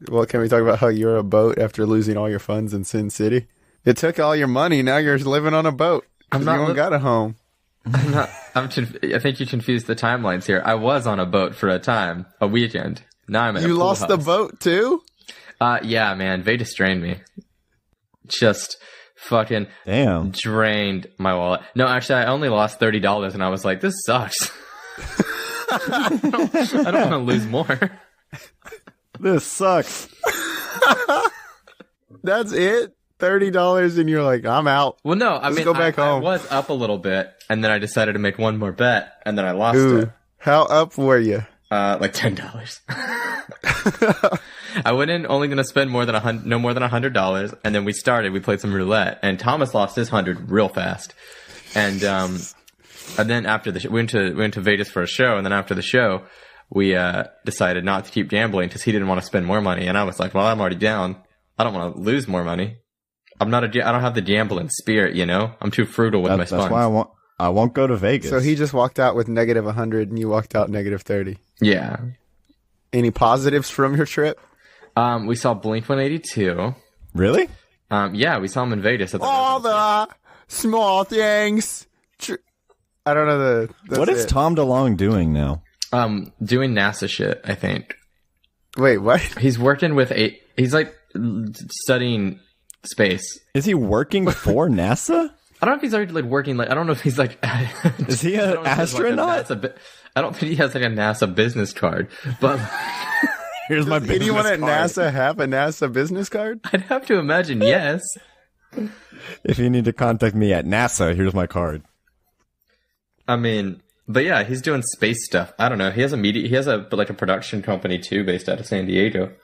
Well, can we talk about how you're a boat after losing all your funds in Sin City? It took all your money. Now you're living on a boat. I'm not. You don't got a home. I'm not. I think you confused the timelines here. I was on a boat for a time, a weekend. Now I'm at a pool lost house. the boat too? Yeah, man. Vegas drained me. Just fucking drained my wallet. No, actually, I only lost $30, and I was like, this sucks. I don't want to lose more. This sucks. That's it? $30 and you're like, I'm out. Well, no, I mean, go back home. I was up a little bit, and then I decided to make one more bet, and then I lost it. How up were you? Like $10. I went in only going to spend no more than $100, and then we played some roulette, and Thomas lost his 100 real fast, and then after we went to Vegas for a show, and then after the show, we decided not to keep gambling because he didn't want to spend more money, and I was like, well, I'm already down. I don't want to lose more money. I don't have the gambling spirit, you know? I'm too frugal with my funds. That's why I won't go to Vegas. So he just walked out with negative 100 and you walked out negative 30. Yeah. Any positives from your trip? We saw Blink 182. Really? Yeah, we saw him in Vegas. All the small things. I don't know what is Tom DeLonge doing now? Doing NASA shit, I think. Wait, what? He's working with he's like studying space. Is he working for NASA? I don't know if he's already like working. Like I don't know if he's like. Is he an astronaut? I don't think he has like a NASA business card. But here's my business anyone at card. NASA have a NASA business card? I'd have to imagine yes. If you need to contact me at NASA, here's my card. I mean, but yeah, he's doing space stuff. I don't know. He has a production company too, based out of San Diego.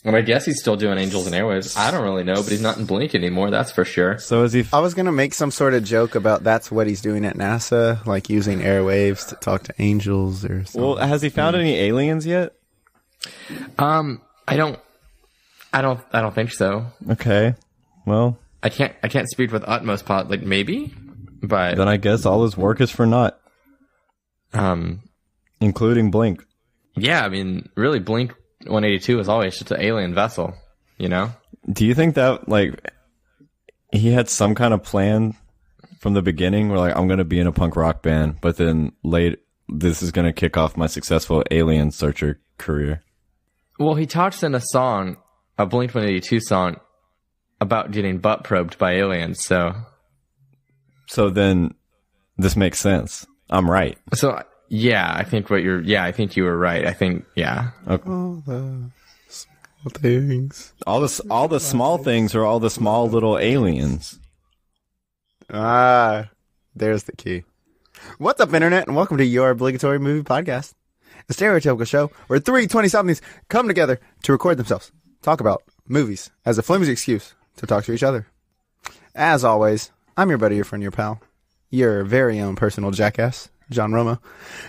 And I guess he's still doing Angels and Airwaves. I don't really know, but he's not in Blink anymore, that's for sure. So is he... I was going to make some sort of joke about that's what he's doing at NASA, like using airwaves to talk to angels or something. Well, has he found any aliens yet? I don't think so. Okay. Well, I can't speak with utmost like maybe, but then I guess all his work is for naught. Including Blink. Yeah, I mean, really Blink 182 is always just an alien vessel, you know? Do you think that, like, he had some kind of plan from the beginning where, like, I'm going to be in a punk rock band, but then this is going to kick off my successful alien searcher career? Well, he talks in a song, a Blink 182 song, about getting butt probed by aliens, so... So then, this makes sense. I'm right. So... Yeah, I think I think you were right. I think, yeah. Okay. All the small things. All the small things are all the small little aliens. Ah, there's the key. What's up, Internet, and welcome to your Obligatory Movie Podcast, a stereotypical show where three 20-somethings come together to record themselves, talk about movies as a flimsy excuse to talk to each other. As always, I'm your buddy, your friend, your pal, your very own personal jackass, John Romo,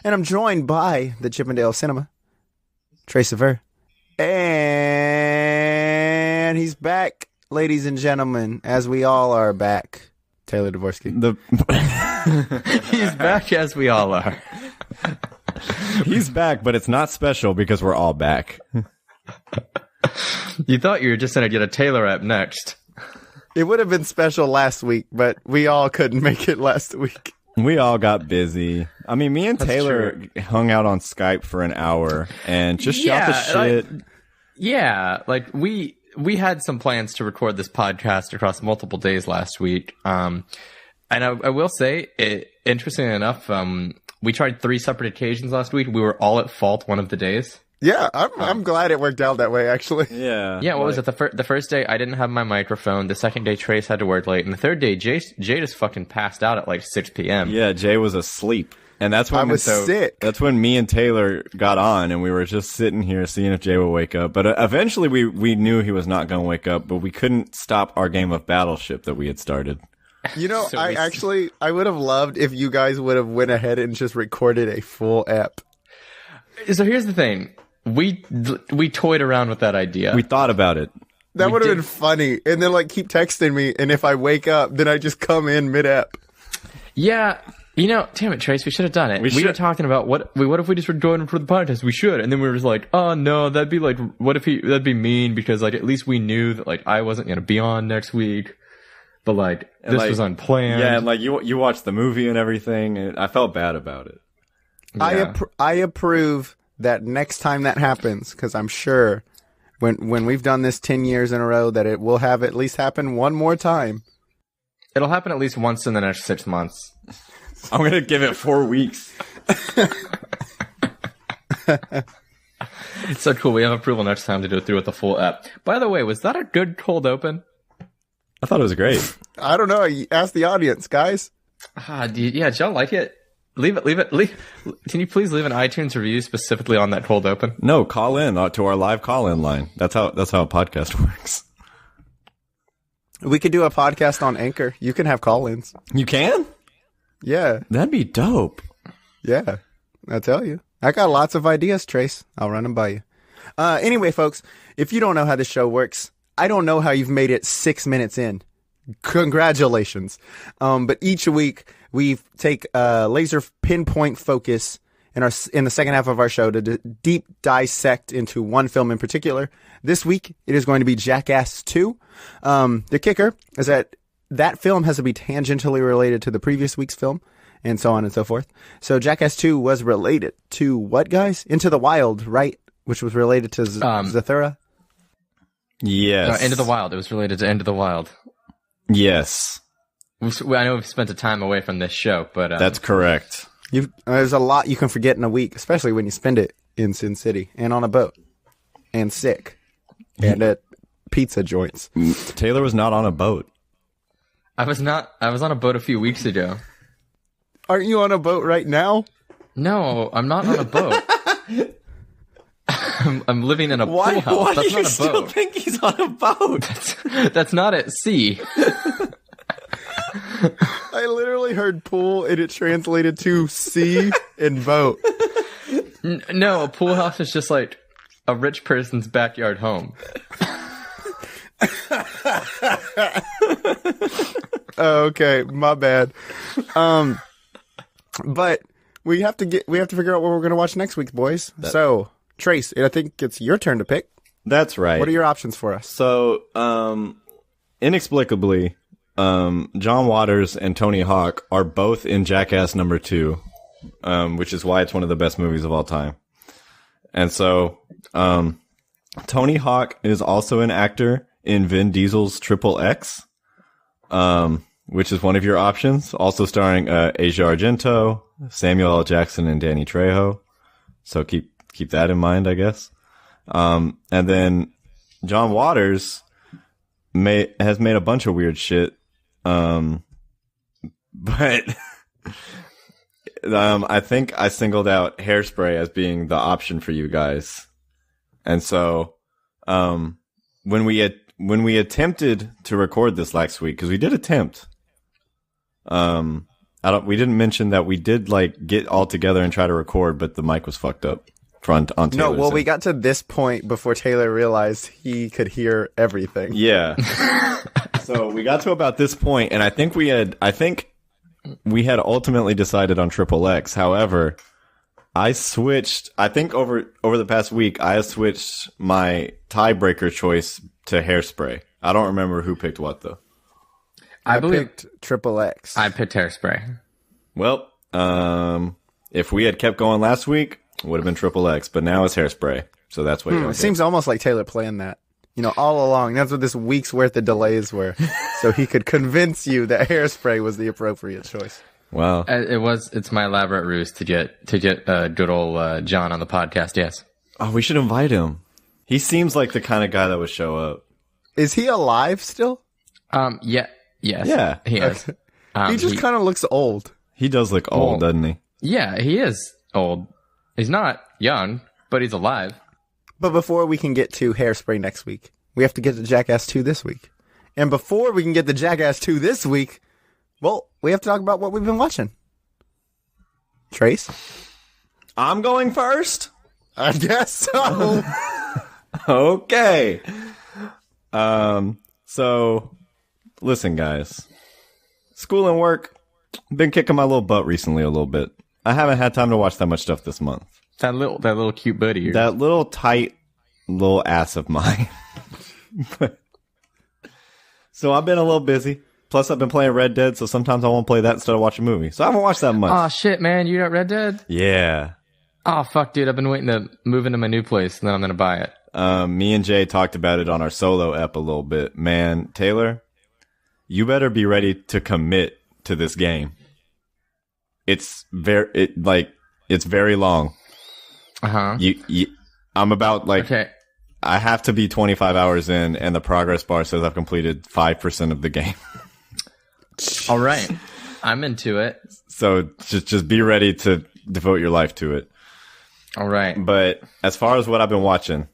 and I'm joined by the Chippendale Cinema, Trey Sever, and he's back, ladies and gentlemen, as we all are back, Taylor Dvorsky. He's back as we all are. He's back, but it's not special because we're all back. You thought you were just going to get a Taylor up next. It would have been special last week, but we all couldn't make it last week. We all got busy. I mean, me and Taylor hung out on Skype for an hour and just shot the shit. Like we had some plans to record this podcast across multiple days last week. And I will say, interestingly enough, we tried 3 separate occasions last week. We were all at fault one of the days. Yeah, I'm glad it worked out that way, actually. Yeah. Yeah, what was it? The first day, I didn't have my microphone. The second day, Trace had to work late. And the third day, Jay just fucking passed out at like 6 p.m. Yeah, Jay was asleep. And that's when I was sick. That's when me and Taylor got on, and we were just sitting here seeing if Jay would wake up. But eventually, we knew he was not going to wake up, but we couldn't stop our game of Battleship that we had started. You know, I would have loved if you guys would have went ahead and just recorded a full ep. So here's the thing. We toyed around with that idea. We thought about it. That would have been funny. And then, like, keep texting me, and if I wake up, then I just come in mid-ep. Yeah, You know, damn it, Trace, we should have done it. We were should. talking about what if we just joined him for the podcast? We should. And then we were just like, oh no, that'd be like, that'd be mean because like at least we knew that like I wasn't going to be on next week. But like, this was unplanned. Yeah, and like you watched the movie and everything, and I felt bad about it. Yeah. I approve that next time that happens, because I'm sure when we've done this 10 years in a row that it will have at least happen one more time. It'll happen at least once in the next 6 months. I'm going to give it 4 weeks. It's so cool. We have approval next time to go through with the full app. By the way, was that a good cold open? I thought it was great. I don't know. Ask the audience, guys. Did y'all like it? Leave it. Can you please leave an iTunes review specifically on that cold open? No, call in to our live call-in line. That's how a podcast works. We could do a podcast on Anchor. You can have call-ins. You can? Yeah. That'd be dope. Yeah. I tell you. I got lots of ideas, Trace. I'll run them by you. Anyway, folks, if you don't know how this show works, I don't know how you've made it 6 minutes in. Congratulations. But each week we take laser pinpoint focus in the second half of our show to deep dissect into one film in particular. This week it is going to be Jackass 2. The kicker is that film has to be tangentially related to the previous week's film, and so on and so forth. So Jackass 2 was related to what, guys? Into the Wild, right? Which was related to Zathura? Yes. No, Into the Wild. It was related to Into the Wild. Yes. I know we've spent a time away from this show, but... That's correct. There's a lot you can forget in a week, especially when you spend it in Sin City and on a boat and sick and at pizza joints. Taylor was not on a boat. I was on a boat a few weeks ago. Aren't you on a boat right now? No, I'm not on a boat. I'm living in a pool house. Why That's do you not a still boat. think he's on a boat? That's not at sea. I literally heard pool and it translated to sea and boat. No, a pool house is just like a rich person's backyard home. Oh, okay, my bad. But we have to figure out what we're going to watch next week, boys. So, Trace, I think it's your turn to pick. That's right. What are your options for us? So, inexplicably, John Waters and Tony Hawk are both in Jackass number 2, which is why it's one of the best movies of all time. And so, Tony Hawk is also an actor in Vin Diesel's Triple X, which is one of your options. Also starring Asia Argento, Samuel L. Jackson, and Danny Trejo. So keep that in mind, I guess. And then John Waters has made a bunch of weird shit. But I think I singled out Hairspray as being the option for you guys. And so, when we attempted to record this last week, because we did attempt, we didn't mention that we did like get all together and try to record, but the mic was fucked up on Taylor's No, well, end. we got to this point before Taylor realized he could hear everything. Yeah. So we got to about this point, and I think we had ultimately decided on Triple X. However, I think over the past week, I have switched my tiebreaker choice to Hairspray. I don't remember who picked what, though. I picked Triple X. I picked Hairspray. Well, if we had kept going last week, it would have been Triple X, but now it's Hairspray. So that's what It seems almost like Taylor planned that. All along. That's what this week's worth of delays were. So he could convince you that Hairspray was the appropriate choice. Wow. It's my elaborate ruse to get good old John on the podcast, yes. Oh, we should invite him. He seems like the kind of guy that would show up. Is he alive still? Yes. Yeah. He is. He just kind of looks old. He does look old, doesn't he? Yeah, he is old. He's not young, but he's alive. But before we can get to Hairspray next week, we have to get to Jackass 2 this week. And before we can get to Jackass 2 this week, well, we have to talk about what we've been watching. Trace? I'm going first? I guess so. Okay. So, listen, guys. School and work, Been kicking my little butt recently a little bit. I haven't had time to watch that much stuff this month. That little cute buddy. That little tight little ass of mine. So I've been a little busy. Plus, I've been playing Red Dead, so sometimes I won't play that instead of watching a movie. So I haven't watched that much. Oh, shit, man. You got Red Dead? Yeah. Oh, fuck, dude. I've been waiting to move into my new place, and then I'm going to buy it. Me and Jay talked about it on our solo ep a little bit. Man, Taylor, you better be ready to commit to this game. It's very long. Uh-huh. I'm about, Okay. I have to be 25 hours in, and the progress bar says I've completed 5% of the game. All right. I'm into it. So just be ready to devote your life to it. All right. But as far as what I've been watching,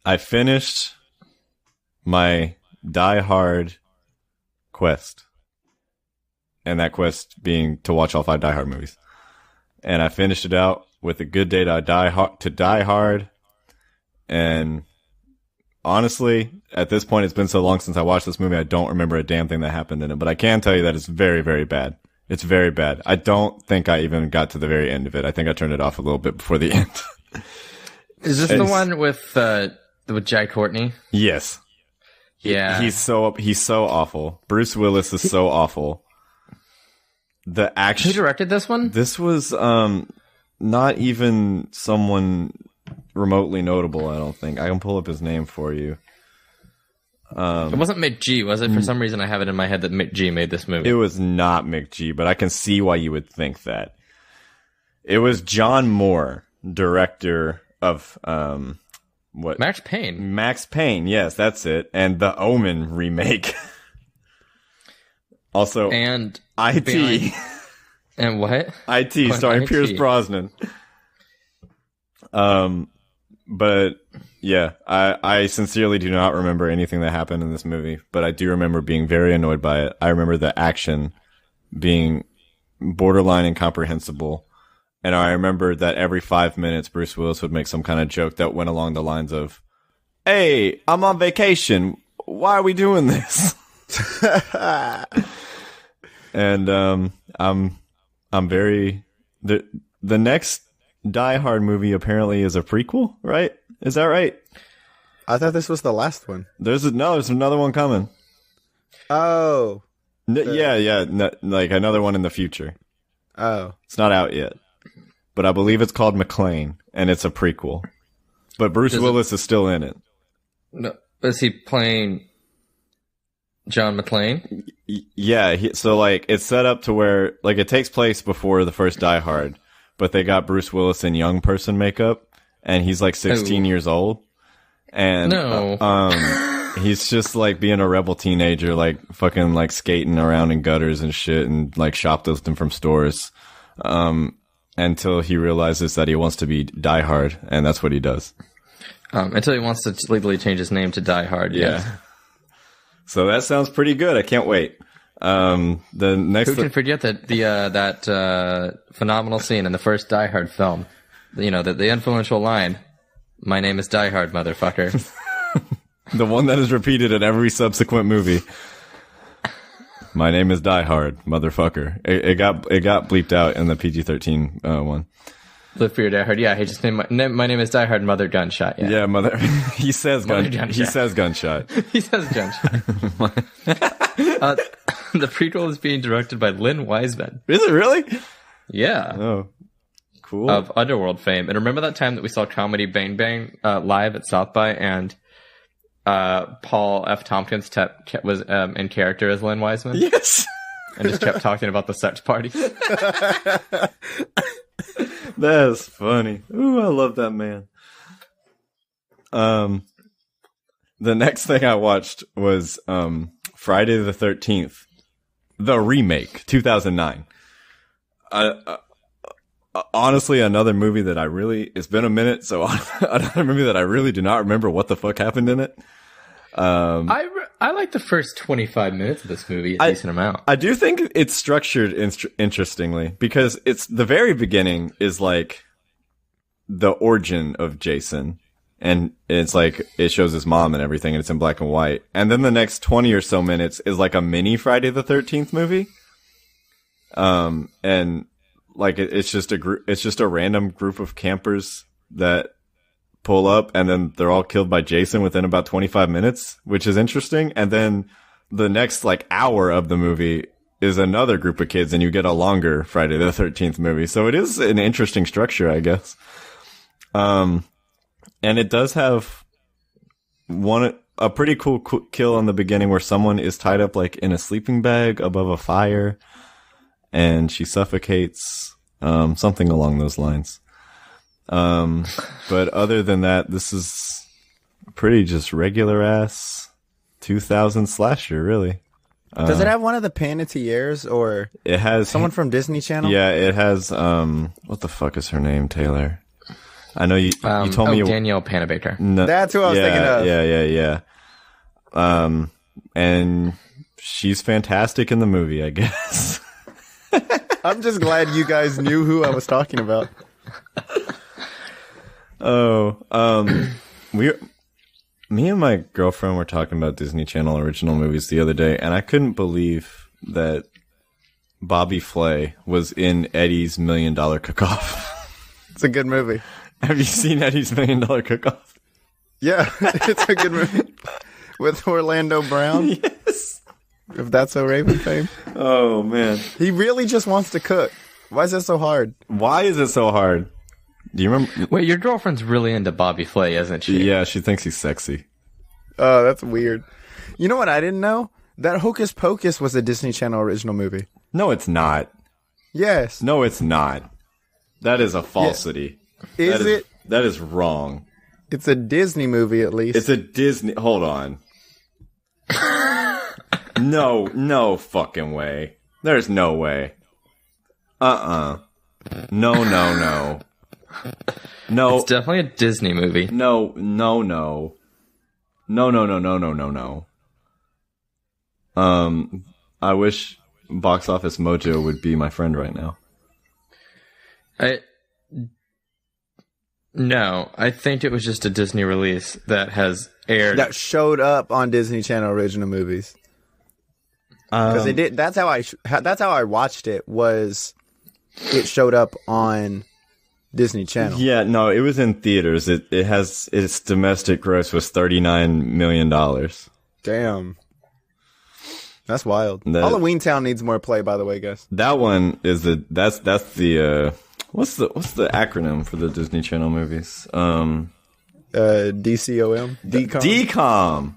I finished my Die Hard quest. And that quest being to watch all 5 Die Hard movies. And I finished it out with a good day to Die Hard. And honestly, at this point, it's been so long since I watched this movie, I don't remember a damn thing that happened in it. But I can tell you that it's very, very bad. It's very bad. I don't think I even got to the very end of it. I think I turned it off a little bit before the end. Is this the one with Jai Courtney? Yes. Yeah. He's so awful. Bruce Willis is so awful. The action. Who directed this one? This was not even someone remotely notable, I don't think. I can pull up his name for you. It wasn't McG, was it? For some reason, I have it in my head that McG made this movie. It was not McG, but I can see why you would think that. It was John Moore, director of what? Max Payne. Max Payne, yes, that's it. And the Omen remake. Also, and IT. And what? IT, starring IT? Pierce Brosnan. But yeah, I sincerely do not remember anything that happened in this movie, but I do remember being very annoyed by it. I remember the action being borderline incomprehensible. And I remember that every 5 minutes, Bruce Willis would make some kind of joke that went along the lines of, "Hey, I'm on vacation. Why are we doing this?" And I'm very the next Die Hard movie apparently is a prequel, right? Is that right? I thought this was the last one. There's another one coming. Oh. Like another one in the future. Oh. It's not out yet. But I believe it's called McClane, and it's a prequel. But Bruce Willis is still in it. No, is he playing John McClane? Yeah, so like it's set up to where like it takes place before the first Die Hard, but they got Bruce Willis in young person makeup, and he's like 16 years old, and he's just like being a rebel teenager, like fucking like skating around in gutters and shit, and like shoplifting from stores, until he realizes that he wants to be Die Hard, and that's what he does. Until he wants to legally change his name to Die Hard. Yeah. So that sounds pretty good. I can't wait. The next. Who can forget that phenomenal scene in the first Die Hard film? You know, the influential line, "My name is Die Hard, motherfucker." The one that is repeated in every subsequent movie. "My name is Die Hard, motherfucker." It got bleeped out in the PG-13 one. Live for your Die Hard. Yeah, he just named my name is Die Hard, mother gunshot. Yeah, mother. He says gunshot. He says gunshot. He says gunshot. The prequel is being directed by Lynn Wiseman. Is it really? Yeah. Oh, cool. Of Underworld fame. And remember that time that we saw Comedy Bang Bang live at South by, and Paul F. Tompkins was in character as Lynn Wiseman? Yes. And just kept talking about the sex party. That's funny. Ooh, I love that man. The next thing I watched was Friday the 13th, the remake, 2009. Honestly, another movie that it's been a minute, so another movie that I really do not remember what the fuck happened in it. I like the first 25 minutes of this movie a decent amount. I do think it's structured interestingly, because it's the very beginning is like the origin of Jason, and it's like it shows his mom and everything, and it's in black and white. And then the next 20 or so minutes is like a mini Friday the 13th movie. And like it's just a random group of campers that pull up, and then they're all killed by Jason within about 25 minutes, which is interesting. And then the next like hour of the movie is another group of kids, and you get a longer Friday the 13th movie. So it is an interesting structure, I guess. And it does have a pretty cool kill in the beginning where someone is tied up like in a sleeping bag above a fire, and she suffocates, something along those lines. But other than that, this is pretty just regular ass 2000 slasher, really. Does it have one of the Panettiers, or it has someone from Disney Channel? Yeah, it has, what the fuck is her name, Taylor? I know you told me Danielle Panabaker. No, that's who I was thinking of. Yeah. And she's fantastic in the movie, I guess. I'm just glad you guys knew who I was talking about. Me and my girlfriend were talking about Disney Channel original movies the other day, and I couldn't believe that Bobby Flay was in Eddie's $1 Million Cook-Off. It's a good movie. Have you seen Eddie's $1 Million Cook-Off? Yeah, it's a good movie. With Orlando Brown? Yes. If That's So Raven fame. Oh, man. He really just wants to cook. Why is that so hard? Why is it so hard? Do you remember? Wait, your girlfriend's really into Bobby Flay, isn't she? Yeah, she thinks he's sexy. Oh, that's weird. You know what I didn't know? That Hocus Pocus was a Disney Channel original movie. No, it's not. Yes. No, it's not. That is a falsity. Yeah. Is it? That is wrong. It's a Disney movie, at least. It's a Disney... Hold on. No fucking way. There's no way. No. No. It's definitely a Disney movie. No. I wish Box Office Mojo would be my friend right now. No, I think it was just a Disney release that has aired. That showed up on Disney Channel original movies. Because it did. That's how I watched it. Was it showed up on Disney Channel? Yeah, no, it was in theaters. It has its domestic gross was $39 million. Damn, that's wild. Halloween Town needs more play, by the way, guys. That one is that's the what's the acronym for the Disney Channel movies? DCOM, DCOM. DCOM.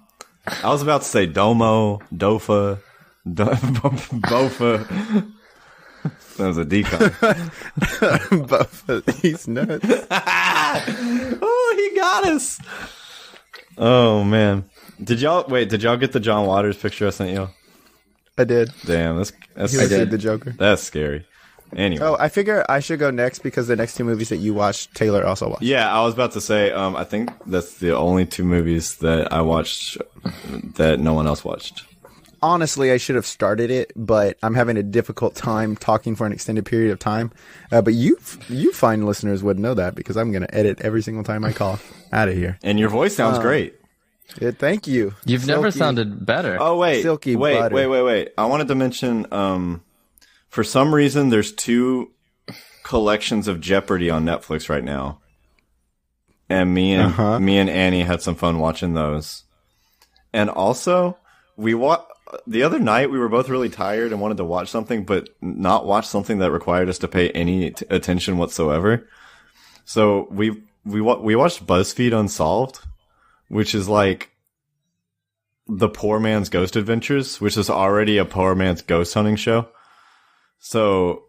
I was about to say Domo, Dofa, Bofa. That was a DCOM. Bofa, he's nuts. Oh, he got us. Oh man, did y'all get the John Waters picture I sent y'all? I did. Damn, that's I did the Joker. That's scary. Anyway. Oh, I figure I should go next because the next two movies that you watched, Taylor also watched. Yeah, I was about to say, I think that's the only two movies that I watched that no one else watched. Honestly, I should have started it, but I'm having a difficult time talking for an extended period of time. But you fine listeners would know that because I'm going to edit every single time I cough out of here. And your voice sounds great. Yeah, thank you. You've never sounded better. Oh, wait. Silky butter. Wait. I wanted to mention, for some reason, there's two collections of Jeopardy on Netflix right now. And me and Annie had some fun watching those. And also, the other night we were both really tired and wanted to watch something, but not watch something that required us to pay any attention whatsoever. So we watched BuzzFeed Unsolved, which is like the poor man's ghost adventures, which is already a poor man's ghost hunting show. So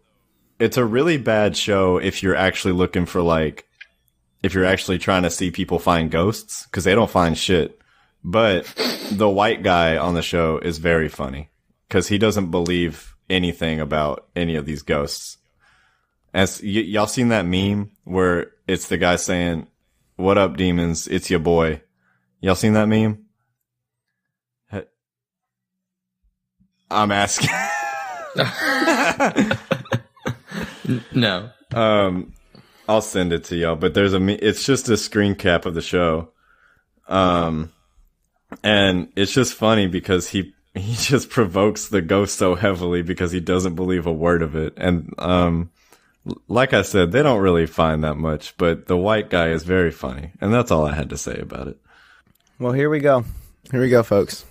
it's a really bad show if you're actually looking for if you're actually trying to see people find ghosts, because they don't find shit. But the white guy on the show is very funny because he doesn't believe anything about any of these ghosts. As y'all seen that meme where it's the guy saying, "What up, demons? It's your boy." Y'all seen that meme? I'm asking. No. I'll send it to y'all, but it's just a screen cap of the show. And it's just funny because he just provokes the ghost so heavily because he doesn't believe a word of it. And like I said, they don't really find that much, but the white guy is very funny, and that's all I had to say about it. Well, here we go. Here we go, folks.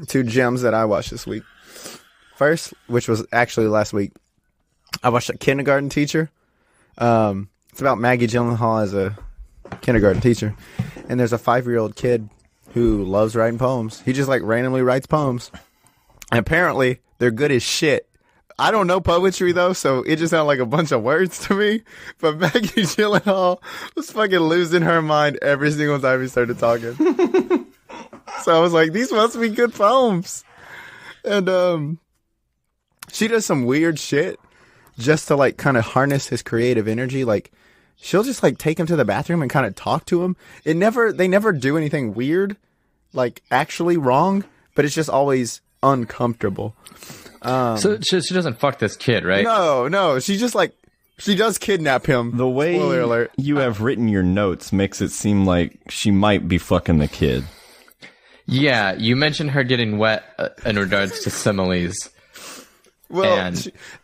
2 gems that I watched this week. First, which was actually last week, I watched A Kindergarten Teacher. It's about Maggie Gyllenhaal as a kindergarten teacher, and there's a 5-year-old kid who loves writing poems. He just like randomly writes poems, and apparently they're good as shit. I don't know poetry though, so it just sounded like a bunch of words to me. But Maggie Gyllenhaal was fucking losing her mind every single time he started talking. So I was like, these must be good poems. And she does some weird shit just to like kind of harness his creative energy. Like she'll just like take him to the bathroom and kind of talk to him. They never do anything weird, like actually wrong, but it's just always uncomfortable. So she doesn't fuck this kid, right? No. She just like, she does kidnap him. The way Spoiler alert. you have written your notes makes it seem like she might be fucking the kid. Yeah, you mentioned her getting wet in regards to similes. Well,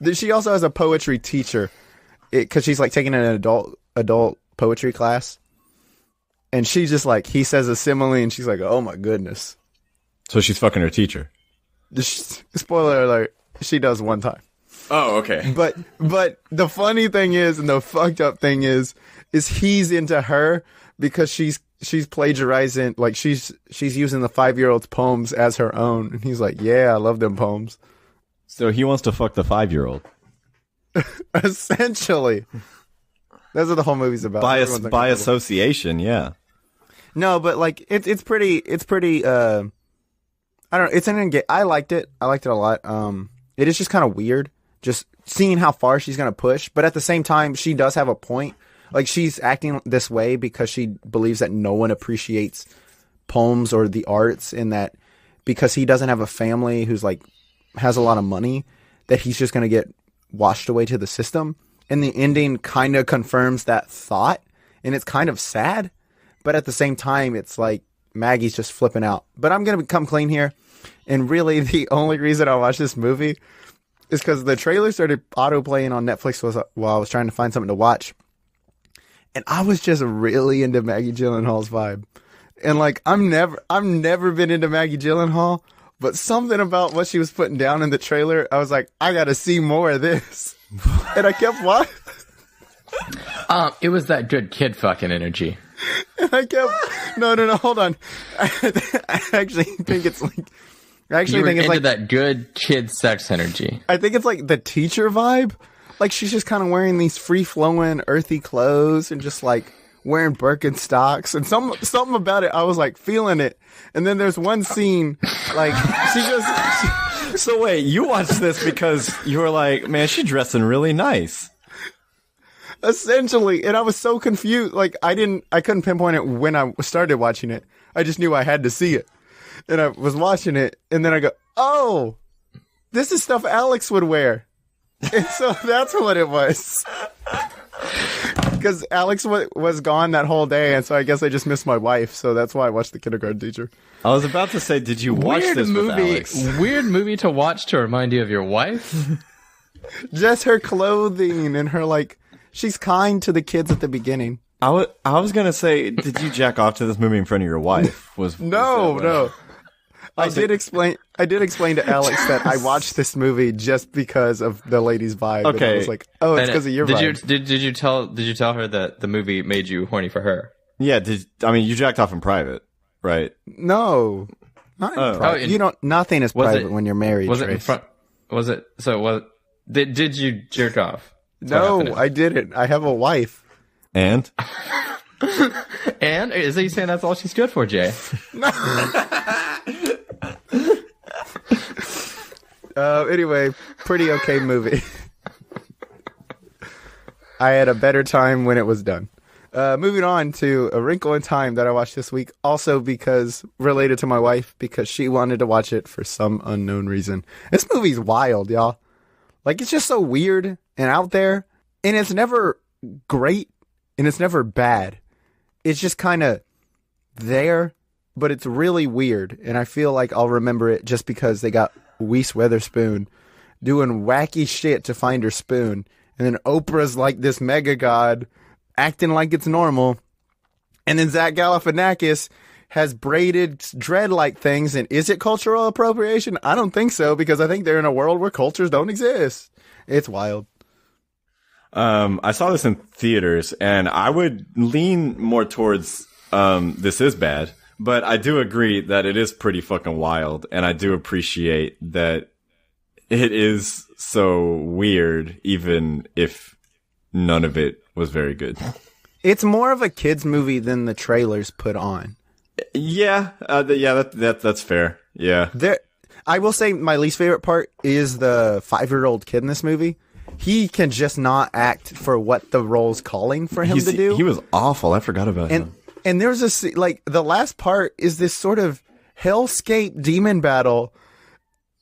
And- she also has a poetry teacher because she's like taking an adult poetry class. And she just like, he says a simile and she's like, oh my goodness. So she's fucking her teacher. Spoiler alert, she does one time. Oh, okay. But the funny thing is, and the fucked up thing is he's into her because she's plagiarizing, like she's using the 5-year-old's poems as her own, and he's like, yeah, I love them poems. So he wants to fuck the 5-year-old. Essentially, that's what the whole movie's about. By association, yeah. No, but like it's pretty. I don't know. I liked it. I liked it a lot. It is just kind of weird, just seeing how far she's gonna push. But at the same time, she does have a point. Like she's acting this way because she believes that no one appreciates poems or the arts, in that because he doesn't have a family who's like has a lot of money, that he's just gonna get washed away to the system. And the ending kind of confirms that thought, and it's kind of sad. But at the same time, it's like Maggie's just flipping out. But I'm going to come clean here. And really, the only reason I watched this movie is because the trailer started auto-playing on Netflix while I was trying to find something to watch. And I was just really into Maggie Gyllenhaal's vibe. And like, I've never been into Maggie Gyllenhaal, but something about what she was putting down in the trailer, I was like, I got to see more of this. And I kept watching. It was that good kid fucking energy. And I kept no, hold on. I actually think it's like that good kid sex energy. I think it's like the teacher vibe. Like she's just kind of wearing these free flowing earthy clothes and just like wearing Birkenstocks, and something about it I was like feeling it. And then there's one scene like So wait, you watched this because you were like, man, she's dressing really nice. Essentially, and I was so confused. Like I couldn't pinpoint it when I started watching it. I just knew I had to see it, and I was watching it, and then I go, "Oh, this is stuff Alex would wear," and so that's what it was. Because Alex was gone that whole day, and so I guess I just missed my wife. So that's why I watched The Kindergarten Teacher. I was about to say, did you watch this with Alex? Weird movie to watch to remind you of your wife. Just her clothing and her like. She's kind to the kids at the beginning. I was gonna say, did you jack off to this movie in front of your wife? No. I did explain to Alex that I watched this movie just because of the lady's vibe. Okay, and I was like, oh, it's because of your vibe. Did you tell her that the movie made you horny for her? Yeah. You jacked off in private, right? No, not in private. You don't. Nothing is private when you're married. Was it in front? Was it? So was? Did you jerk off? No, I didn't. I have a wife. And? And? Is he saying that's all she's good for, Jay? No. Anyway, pretty okay movie. I had a better time when it was done. Moving on to A Wrinkle in Time that I watched this week, also because related to my wife, because she wanted to watch it for some unknown reason. This movie's wild, y'all. Like, it's just so weird and out there, and it's never great, and it's never bad. It's just kind of there, but it's really weird. And I feel like I'll remember it just because they got Reese Witherspoon doing wacky shit to find her spoon. And then Oprah's like this mega god acting like it's normal. And then Zach Galifianakis has braided dread-like things. And is it cultural appropriation? I don't think so, because I think they're in a world where cultures don't exist. It's wild. I saw this in theaters, and I would lean more towards this is bad, but I do agree that it is pretty fucking wild, and I do appreciate that it is so weird, even if none of it was very good. It's more of a kids movie than the trailers put on. Yeah, that's fair. Yeah. I will say my least favorite part is the 5-year-old kid in this movie. He can just not act for what the role's calling for him to do. He was awful. I forgot about him. And there's the last part is this sort of hellscape demon battle.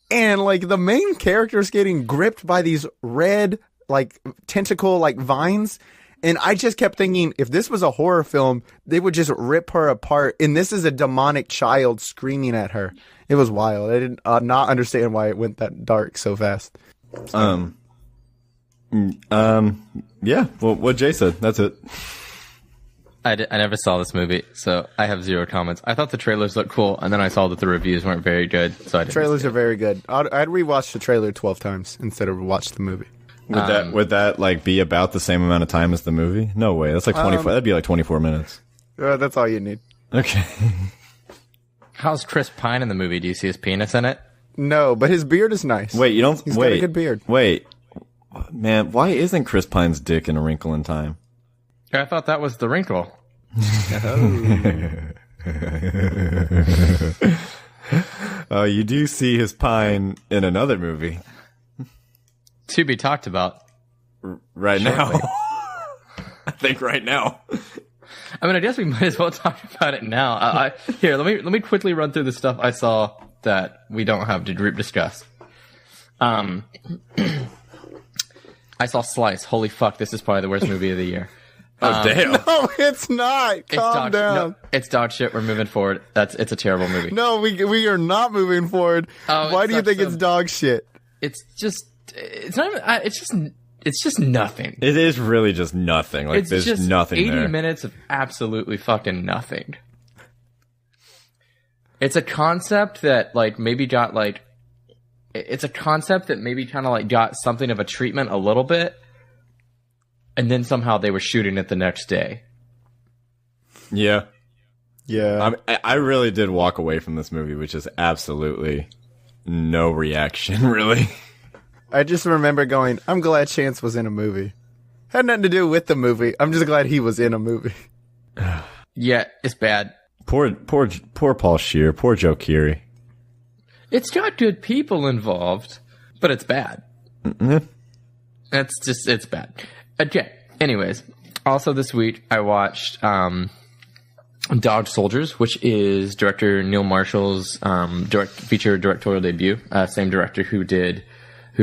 And like the main character's getting gripped by these red, like tentacle, like vines. And I just kept thinking, if this was a horror film, they would just rip her apart. And this is a demonic child screaming at her. It was wild. I did not understand why it went that dark so fast. Yeah. Well, what Jay said. That's it. I never saw this movie, so I have zero comments. I thought the trailers looked cool, and then I saw that the reviews weren't very good, so I didn't. Trailers are very good. I'd rewatch the trailer 12 times instead of watch the movie. Would that like be about the same amount of time as the movie? No way. That's like 24. That'd be like 24 minutes. That's all you need. Okay. How's Chris Pine in the movie? Do you see his penis in it? No, but his beard is nice. Wait, you don't. He's got a good beard. Wait, man, why isn't Chris Pine's dick in A Wrinkle in Time? I thought that was the wrinkle. Oh, you do see his pine in another movie. To be talked about. Right now. I think right now. I mean, I guess we might as well talk about it now. Here, let me quickly run through the stuff I saw that we don't have to group discuss. I saw Slice. Holy fuck, this is probably the worst movie of the year. Oh, damn. No, it's not. Calm down. No, it's dog shit. We're moving forward. It's a terrible movie. No, we are not moving forward. Oh, why do you think it's dog shit? It's not even, it's just nothing. It is really just nothing. Like, there's just nothing 80 there. minutes of absolutely fucking nothing. It's a concept that like maybe got like, it's a concept that maybe kind of like got something of a treatment a little bit. And then somehow they were shooting it the next day. Yeah. Yeah. I really did walk away from this movie, which is absolutely no reaction, really. I just remember going, I'm glad Chance was in a movie. Had nothing to do with the movie. I'm just glad he was in a movie. Yeah, it's bad. Poor Paul Scheer. Poor Joe Keery. It's got good people involved, but it's bad. Mm-hmm. It's bad. Okay. Anyways, also this week I watched Dog Soldiers, which is director Neil Marshall's feature directorial debut. Same director who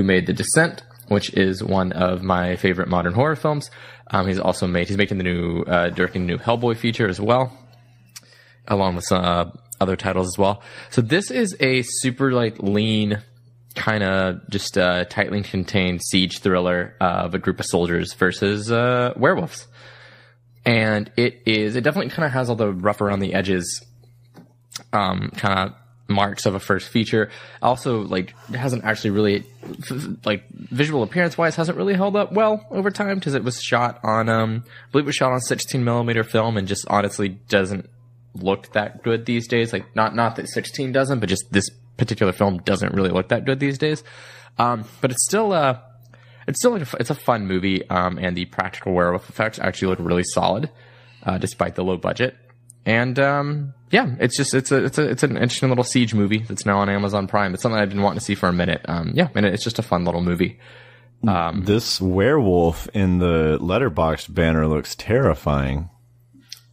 made The Descent, which is one of my favorite modern horror films. He's making the new directing the new Hellboy feature as well, along with some other titles as well. So this is a super like lean, kind of just tightly contained siege thriller of a group of soldiers versus werewolves. And it definitely kind of has all the rough around the edges kind of marks of a first feature. Also, like, it hasn't actually really, like, visual appearance wise, hasn't really held up well over time because it was shot on, I believe it was shot on 16mm film and just honestly doesn't look that good these days. Like, not that 16 doesn't, but just this particular film doesn't really look that good these days. But it's still like it's a fun movie. And the practical werewolf effects actually look really solid, despite the low budget. And, yeah, it's an interesting little siege movie that's now on Amazon Prime. It's something I've been wanting to see for a minute. And it's just a fun little movie. This werewolf in the Letterboxd banner looks terrifying.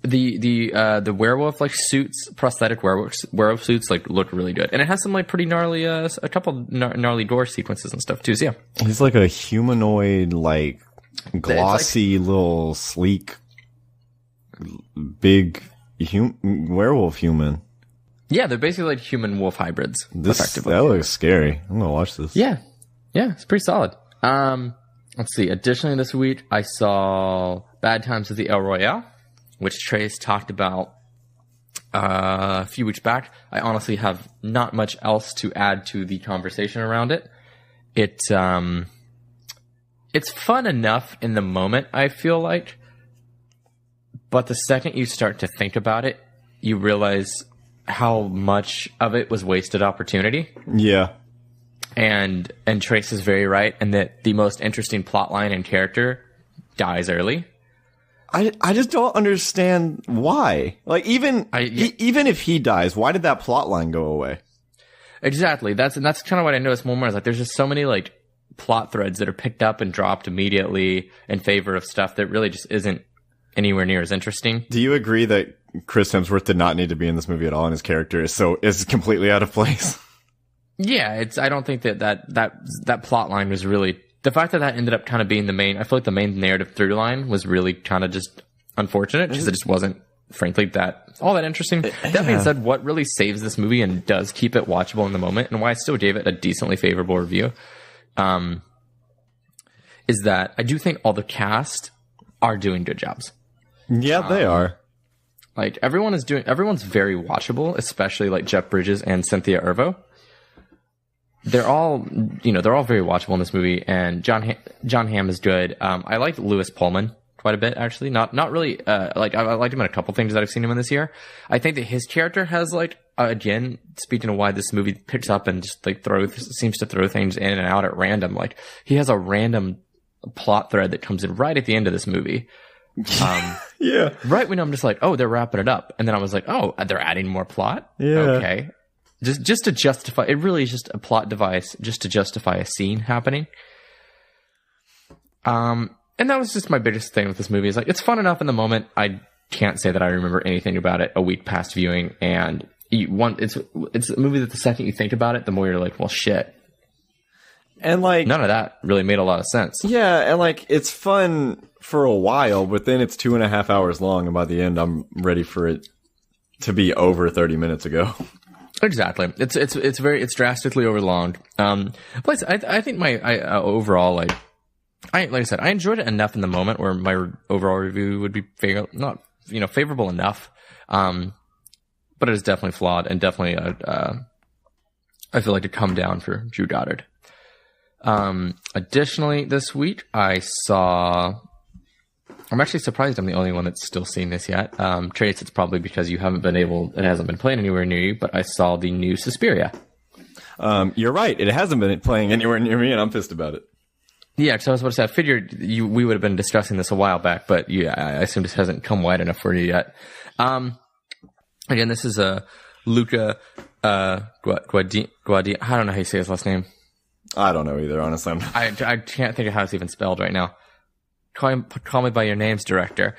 The werewolf like suits, prosthetic werewolf suits like look really good, and it has some like pretty gnarly a couple gnarly gore sequences and stuff too. So yeah, he's like a humanoid, like glossy, little sleek, big werewolf human. Yeah, they're basically like human wolf hybrids. Effectively. That looks scary. I'm gonna watch this. Yeah, it's pretty solid. Let's see. Additionally, this week I saw Bad Times at the El Royale, which Trace talked about a few weeks back. I honestly have not much else to add to the conversation around it. It's fun enough in the moment, I feel like, but the second you start to think about it, you realize how much of it was wasted opportunity. Yeah. And Trace is very right, and that the most interesting plot line and character dies early. I just don't understand why. Like, even if he dies, why did that plot line go away? Exactly. That's kind of what I noticed more and more. Is like there's just so many like plot threads that are picked up and dropped immediately in favor of stuff that really just isn't anywhere near as interesting. Do you agree that Chris Hemsworth did not need to be in this movie at all, and his character is completely out of place? Yeah, I don't think that plot line was really the fact that ended up kind of being the main. I feel like the main narrative through line was really kind of just unfortunate because it just wasn't, frankly, all that interesting. That being said, what really saves this movie and does keep it watchable in the moment, and why I still gave it a decently favorable review, is that I do think all the cast are doing good jobs. Yeah, they are. Like everyone's very watchable, especially like Jeff Bridges and Cynthia Erivo. They're all very watchable in this movie, and John Hamm is good. I liked Lewis Pullman quite a bit, actually. Not really. I liked him in a couple things that I've seen him in this year. I think that his character has again, speaking of why this movie picks up and just seems to throw things in and out at random. Like he has a random plot thread that comes in right at the end of this movie. Yeah. Right when I'm just like, oh, they're wrapping it up, and then I was like, oh, they're adding more plot. Yeah. Okay. Just to justify, it really is just a plot device just to justify a scene happening. And that was just my biggest thing with this movie. Is like, it's fun enough in the moment. I can't say that I remember anything about it a week past viewing. And it's a movie that the second you think about it, the more you're like, well, shit. And like, none of that really made a lot of sense. Yeah. And like, it's fun for a while, but then it's 2.5 hours long. And by the end, I'm ready for it to be over 30 minutes ago. Exactly. It's drastically overlonged. Plus, I think my overall, like I said, I enjoyed it enough in the moment where my overall review would be favorable enough. But it is definitely flawed and definitely, I feel like a come down for Drew Goddard. Additionally, this week I'm actually surprised I'm the only one that's still seen this yet. Trace, it's probably because it hasn't been playing anywhere near you, but I saw the new Suspiria. You're right. It hasn't been playing anywhere near me, and I'm pissed about it. Yeah, because I was about to say, I figured we would have been discussing this a while back, but yeah, I assume this hasn't come wide enough for you yet. Again, this is Luca Guadagnino. I don't know how you say his last name. I don't know either, honestly. I can't think of how it's even spelled right now. Call Me By Your Names director.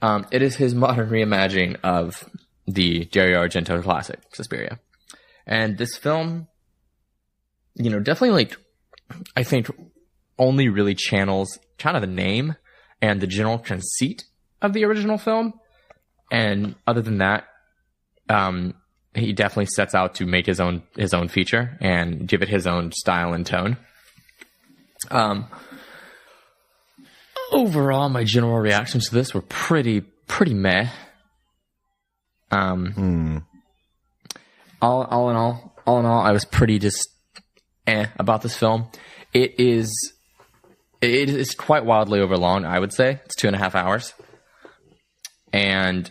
It is his modern reimagining of the Dario Argento classic, Suspiria. And this film, definitely I think only really channels kind of the name and the general conceit of the original film. And other than that, he definitely sets out to make his own feature and give it his own style and tone. Overall, my general reactions to this were pretty meh. All in all, I was pretty just about this film. It is quite wildly overlong, I would say. It's 2.5 hours. And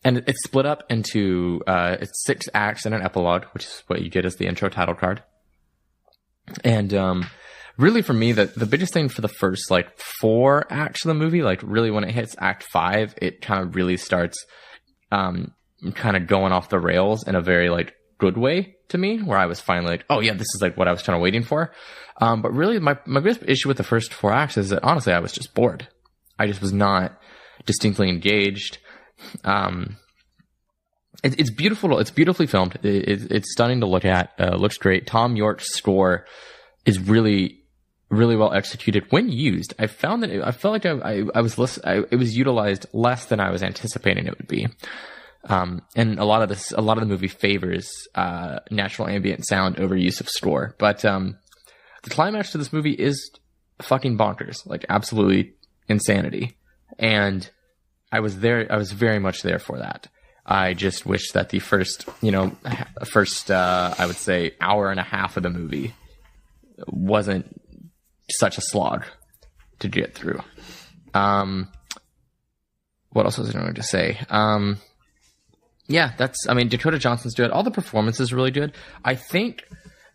it's split up into it's 6 acts and an epilogue, which is what you get as the intro title card. And really, for me, the biggest thing for the first 4 acts of the movie, really when it hits Act 5, it kind of really starts kind of going off the rails in a very good way to me, where I was finally oh yeah, this is what I was kind of waiting for. But really, my biggest issue with the first 4 acts is that honestly, I was just bored. I just was not distinctly engaged. It's beautiful. It's beautifully filmed. It's stunning to look at. Looks great. Tom York's score is really, really well executed when used. I found that it was utilized less than I was anticipating it would be. And a lot of the movie favors natural ambient sound over use of score. But the climax to this movie is fucking bonkers, like absolutely insanity. And I was very much there for that. I just wish that the first I would say hour and a half of the movie wasn't such a slog to get through. What else was I going to say? Yeah, Dakota Johnson's good. All the performances are really good. I think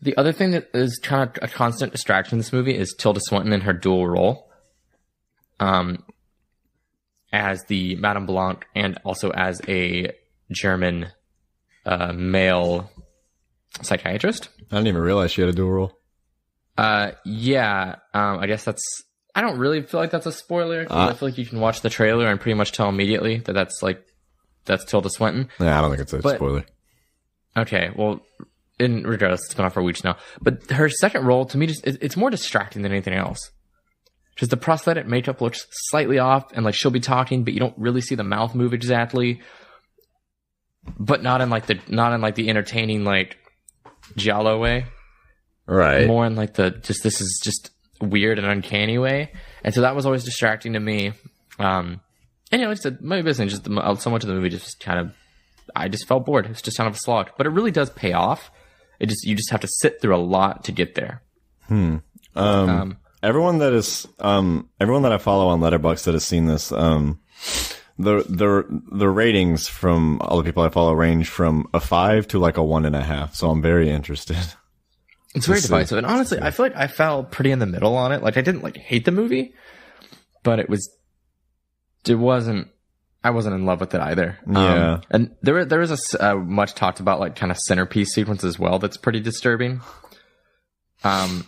the other thing that is kind of a constant distraction in this movie is Tilda Swinton in her dual role. As the Madame Blanc and also as a German male psychiatrist. I didn't even realize she had a dual role. Yeah. I guess I don't really feel like that's a spoiler. I feel like you can watch the trailer and pretty much tell immediately that that's Tilda Swinton. Yeah, I don't think it's a spoiler. Okay, well, regardless, it's been off for weeks now. But her second role, to me, it's more distracting than anything else. Just the prosthetic makeup looks slightly off, and like she'll be talking, but you don't really see the mouth move exactly. But not in like the entertaining like giallo way. Right. More in like this is just weird and uncanny way. And so that was always distracting to me. And it's maybe it's just so much of the movie just kind of, I just felt bored. It's just kind of a slog, but it really does pay off. You just have to sit through a lot to get there. Everyone that I follow on Letterboxd that has seen this, the ratings from all the people I follow range from a 5 to like a 1.5. So I'm very interested. It's very divisive. And honestly, I feel like I fell pretty in the middle on it. Like I didn't like hate the movie, but I wasn't in love with it either. Yeah. And there is a much talked about like kind of centerpiece sequence as well that's pretty disturbing. And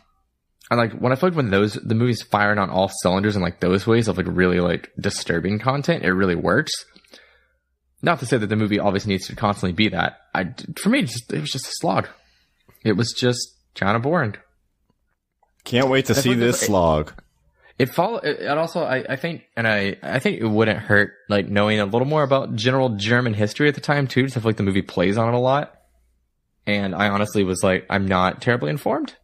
like when I feel like when the movie's firing on all cylinders in like those ways of like really like disturbing content, it really works. Not to say that the movie obviously needs to constantly be that. For me, it was just a slog. It was just kind of boring. Can't wait to see this slog. I think it wouldn't hurt like knowing a little more about general German history at the time too. Just I feel like the movie plays on it a lot, and I honestly was like, I'm not terribly informed.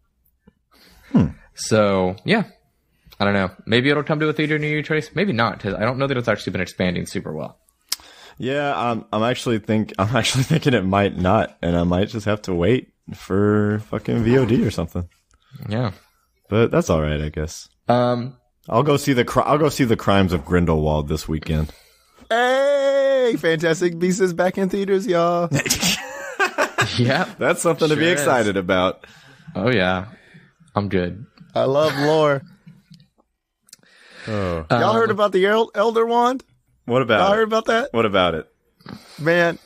So yeah, I don't know. Maybe it'll come to a theater near your choice. Maybe not, because I don't know that it's actually been expanding super well. Yeah, I'm actually thinking it might not, and I might just have to wait for fucking VOD or something. Yeah, but that's all right, I guess. I'll go see the Crimes of Grindelwald this weekend. Hey, Fantastic Beasts is back in theaters, y'all. Yeah, that's something to be excited about. Oh yeah, I'm good. I love lore. Oh. Y'all heard about the Elder Wand? What about Y'all it? heard about that? What about it? Man,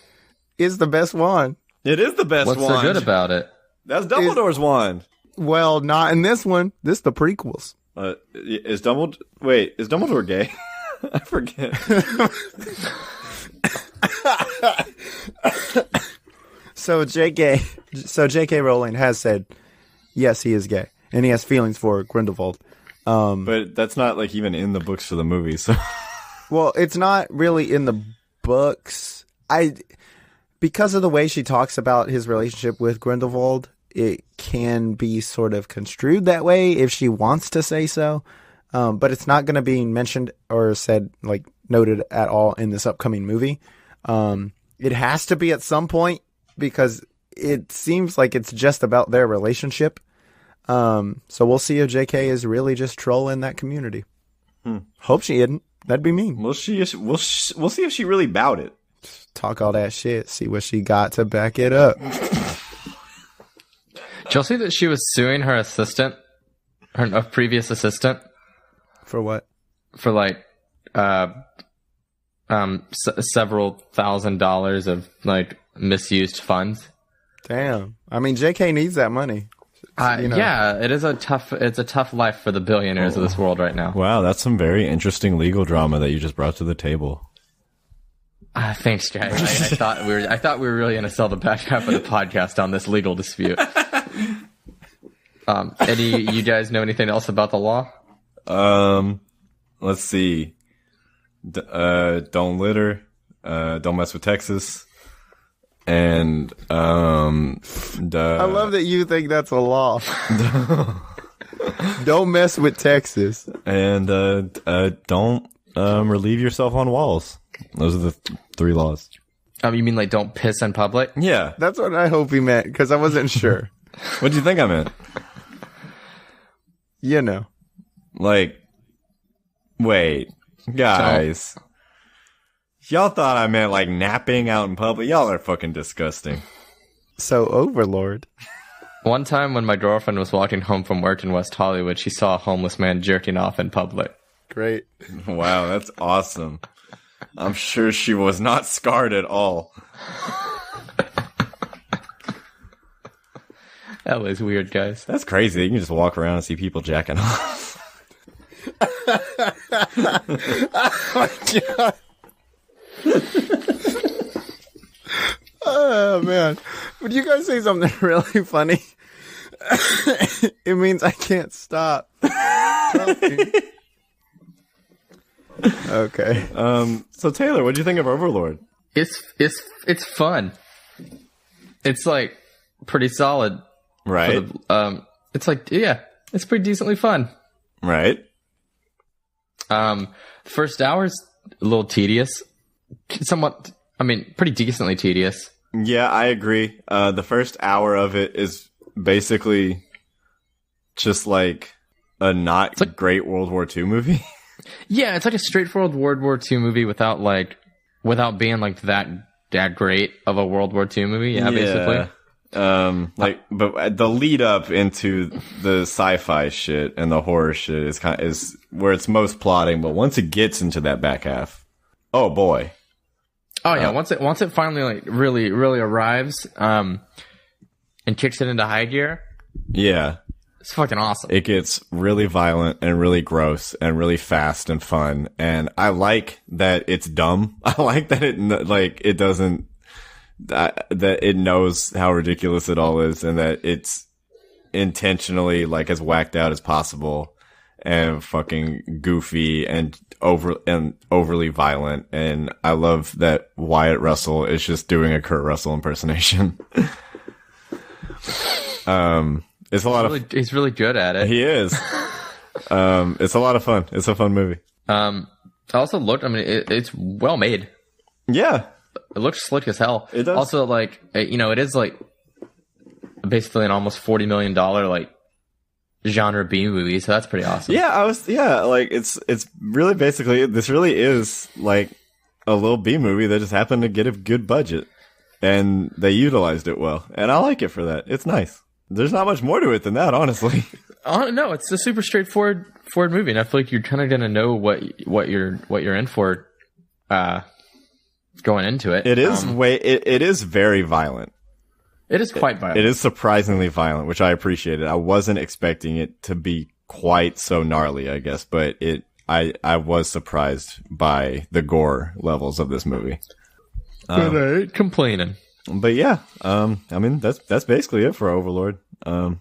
it's the best wand. It is the best wand. What's so good about it? That's Dumbledore's wand. Well, not in this one. This is the prequels. Is Dumbledore gay? I forget. So J.K. Rowling has said, yes, he is gay, and he has feelings for Grindelwald. But that's not like even in the books for the movie. So, well, it's not really in the books. Because of the way she talks about his relationship with Grindelwald, it can be sort of construed that way if she wants to say so. But it's not going to be mentioned or said, like, noted at all in this upcoming movie. It has to be at some point because it seems like it's just about their relationship. So we'll see if JK is really just trolling that community. Hope she isn't. That'd be mean. We'll see if she really bowed it. Talk all that shit. See what she got to back it up. Did y'all see that she was suing her assistant, her previous assistant? For what? For like, several $1,000s of like misused funds. Damn. I mean, JK needs that money. Yeah, it's a tough life for the billionaires of this world right now. Wow, that's some very interesting legal drama that you just brought to the table. Thanks, guys. I thought we were really going to sell the back half of the podcast on this legal dispute. You guys know anything else about the law? Let's see. Don't litter. Don't Mess with Texas, and I love that you think that's a law. Don't mess with Texas. And don't relieve yourself on walls. Those are the 3 laws. You mean like don't piss in public? Yeah. That's what I hope he meant, because I wasn't sure. What do you think I meant? You know. Like, wait, guys. Y'all thought I meant like napping out in public? Y'all are fucking disgusting. So, Overlord. One time when my girlfriend was walking home from work in West Hollywood, she saw a homeless man jerking off in public. Great. Wow, that's awesome. I'm sure she was not scarred at all. That was weird, guys. That's crazy. You can just walk around and see people jacking off. Oh my god. Oh man. Would you guys say something really funny? It means I can't stop talking. Okay. So Taylor, what do you think of Overlord? It's fun. It's like pretty solid. Right. It's like, yeah, it's pretty decently fun. Right. First hour's a little tedious. Somewhat, I mean, pretty decently tedious. Yeah, I agree. The first hour of it is basically just like a not great World War II movie. Yeah, it's like a straightforward World War II movie without being like that great of a World War II movie. Yeah, basically. But the lead up into the sci-fi shit and the horror shit is where it's most plotting. But once it gets into that back half, oh boy. Oh yeah, once it finally like really arrives, and kicks it into high gear. Yeah. It's fucking awesome. It gets really violent and really gross and really fast and fun. And I like that it's dumb. I like that it doesn't, that it knows how ridiculous it all is and that it's intentionally like as whacked out as possible and fucking goofy and overly violent. And I love that Wyatt Russell is just doing a Kurt Russell impersonation. It's a lot he's really good at it. He is. It's a lot of fun. It's a fun movie. I also looked. I mean, it's well made. Yeah, it looks slick as hell. It does. Also, like it is like basically an almost $40 million like genre B movie. So that's pretty awesome. Yeah, like it's really basically this really is like a little B movie that just happened to get a good budget, and they utilized it well, and I like it for that. It's nice. There's not much more to it than that, honestly. No, it's a super straightforward movie, and I feel like you're kind of gonna know what you're in for, going into it. It is it is very violent. It is quite violent. It is surprisingly violent, which I appreciated. I wasn't expecting it to be quite so gnarly, I guess, but I was surprised by the gore levels of this movie. But I ain't complaining. But yeah, I mean that's basically it for Overlord. I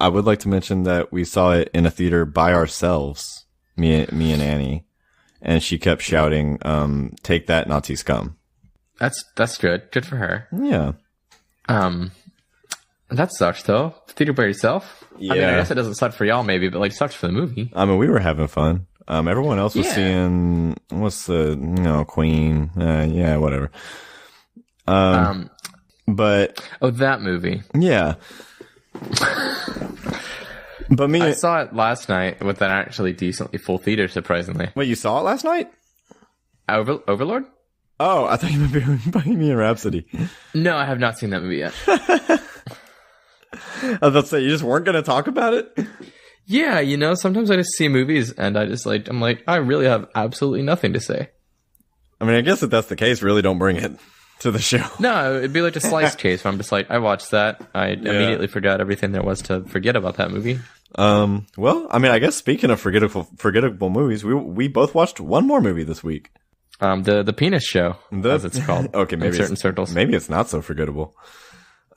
would like to mention that we saw it in a theater by ourselves, me and Annie, and she kept shouting, "Take that, Nazi scum!" That's good. Good for her. Yeah. That sucks though. Theater by yourself. Yeah. I mean, I guess it doesn't suck for y'all maybe, but like sucks for the movie. I mean, we were having fun. Everyone else was seeing Queen. Yeah, whatever. But that movie. Yeah. But I saw it last night with an actually decently full theater, surprisingly. Wait, you saw it last night? Overlord? Oh, I thought you might be Bohemian Rhapsody. No, I have not seen that movie yet. I was about to say, you just weren't going to talk about it? Yeah, sometimes I just see movies and I'm like, I really have absolutely nothing to say. I mean, I guess if that's the case, really don't bring it to the show. No, it'd be like a sliced case where I'm just like, I watched that. I immediately forgot everything there was to forget about that movie. Well, I mean, I guess speaking of forgettable movies, we both watched one more movie this week. The Penis Show, as it's called. Okay, maybe in certain circles. Maybe it's not so forgettable.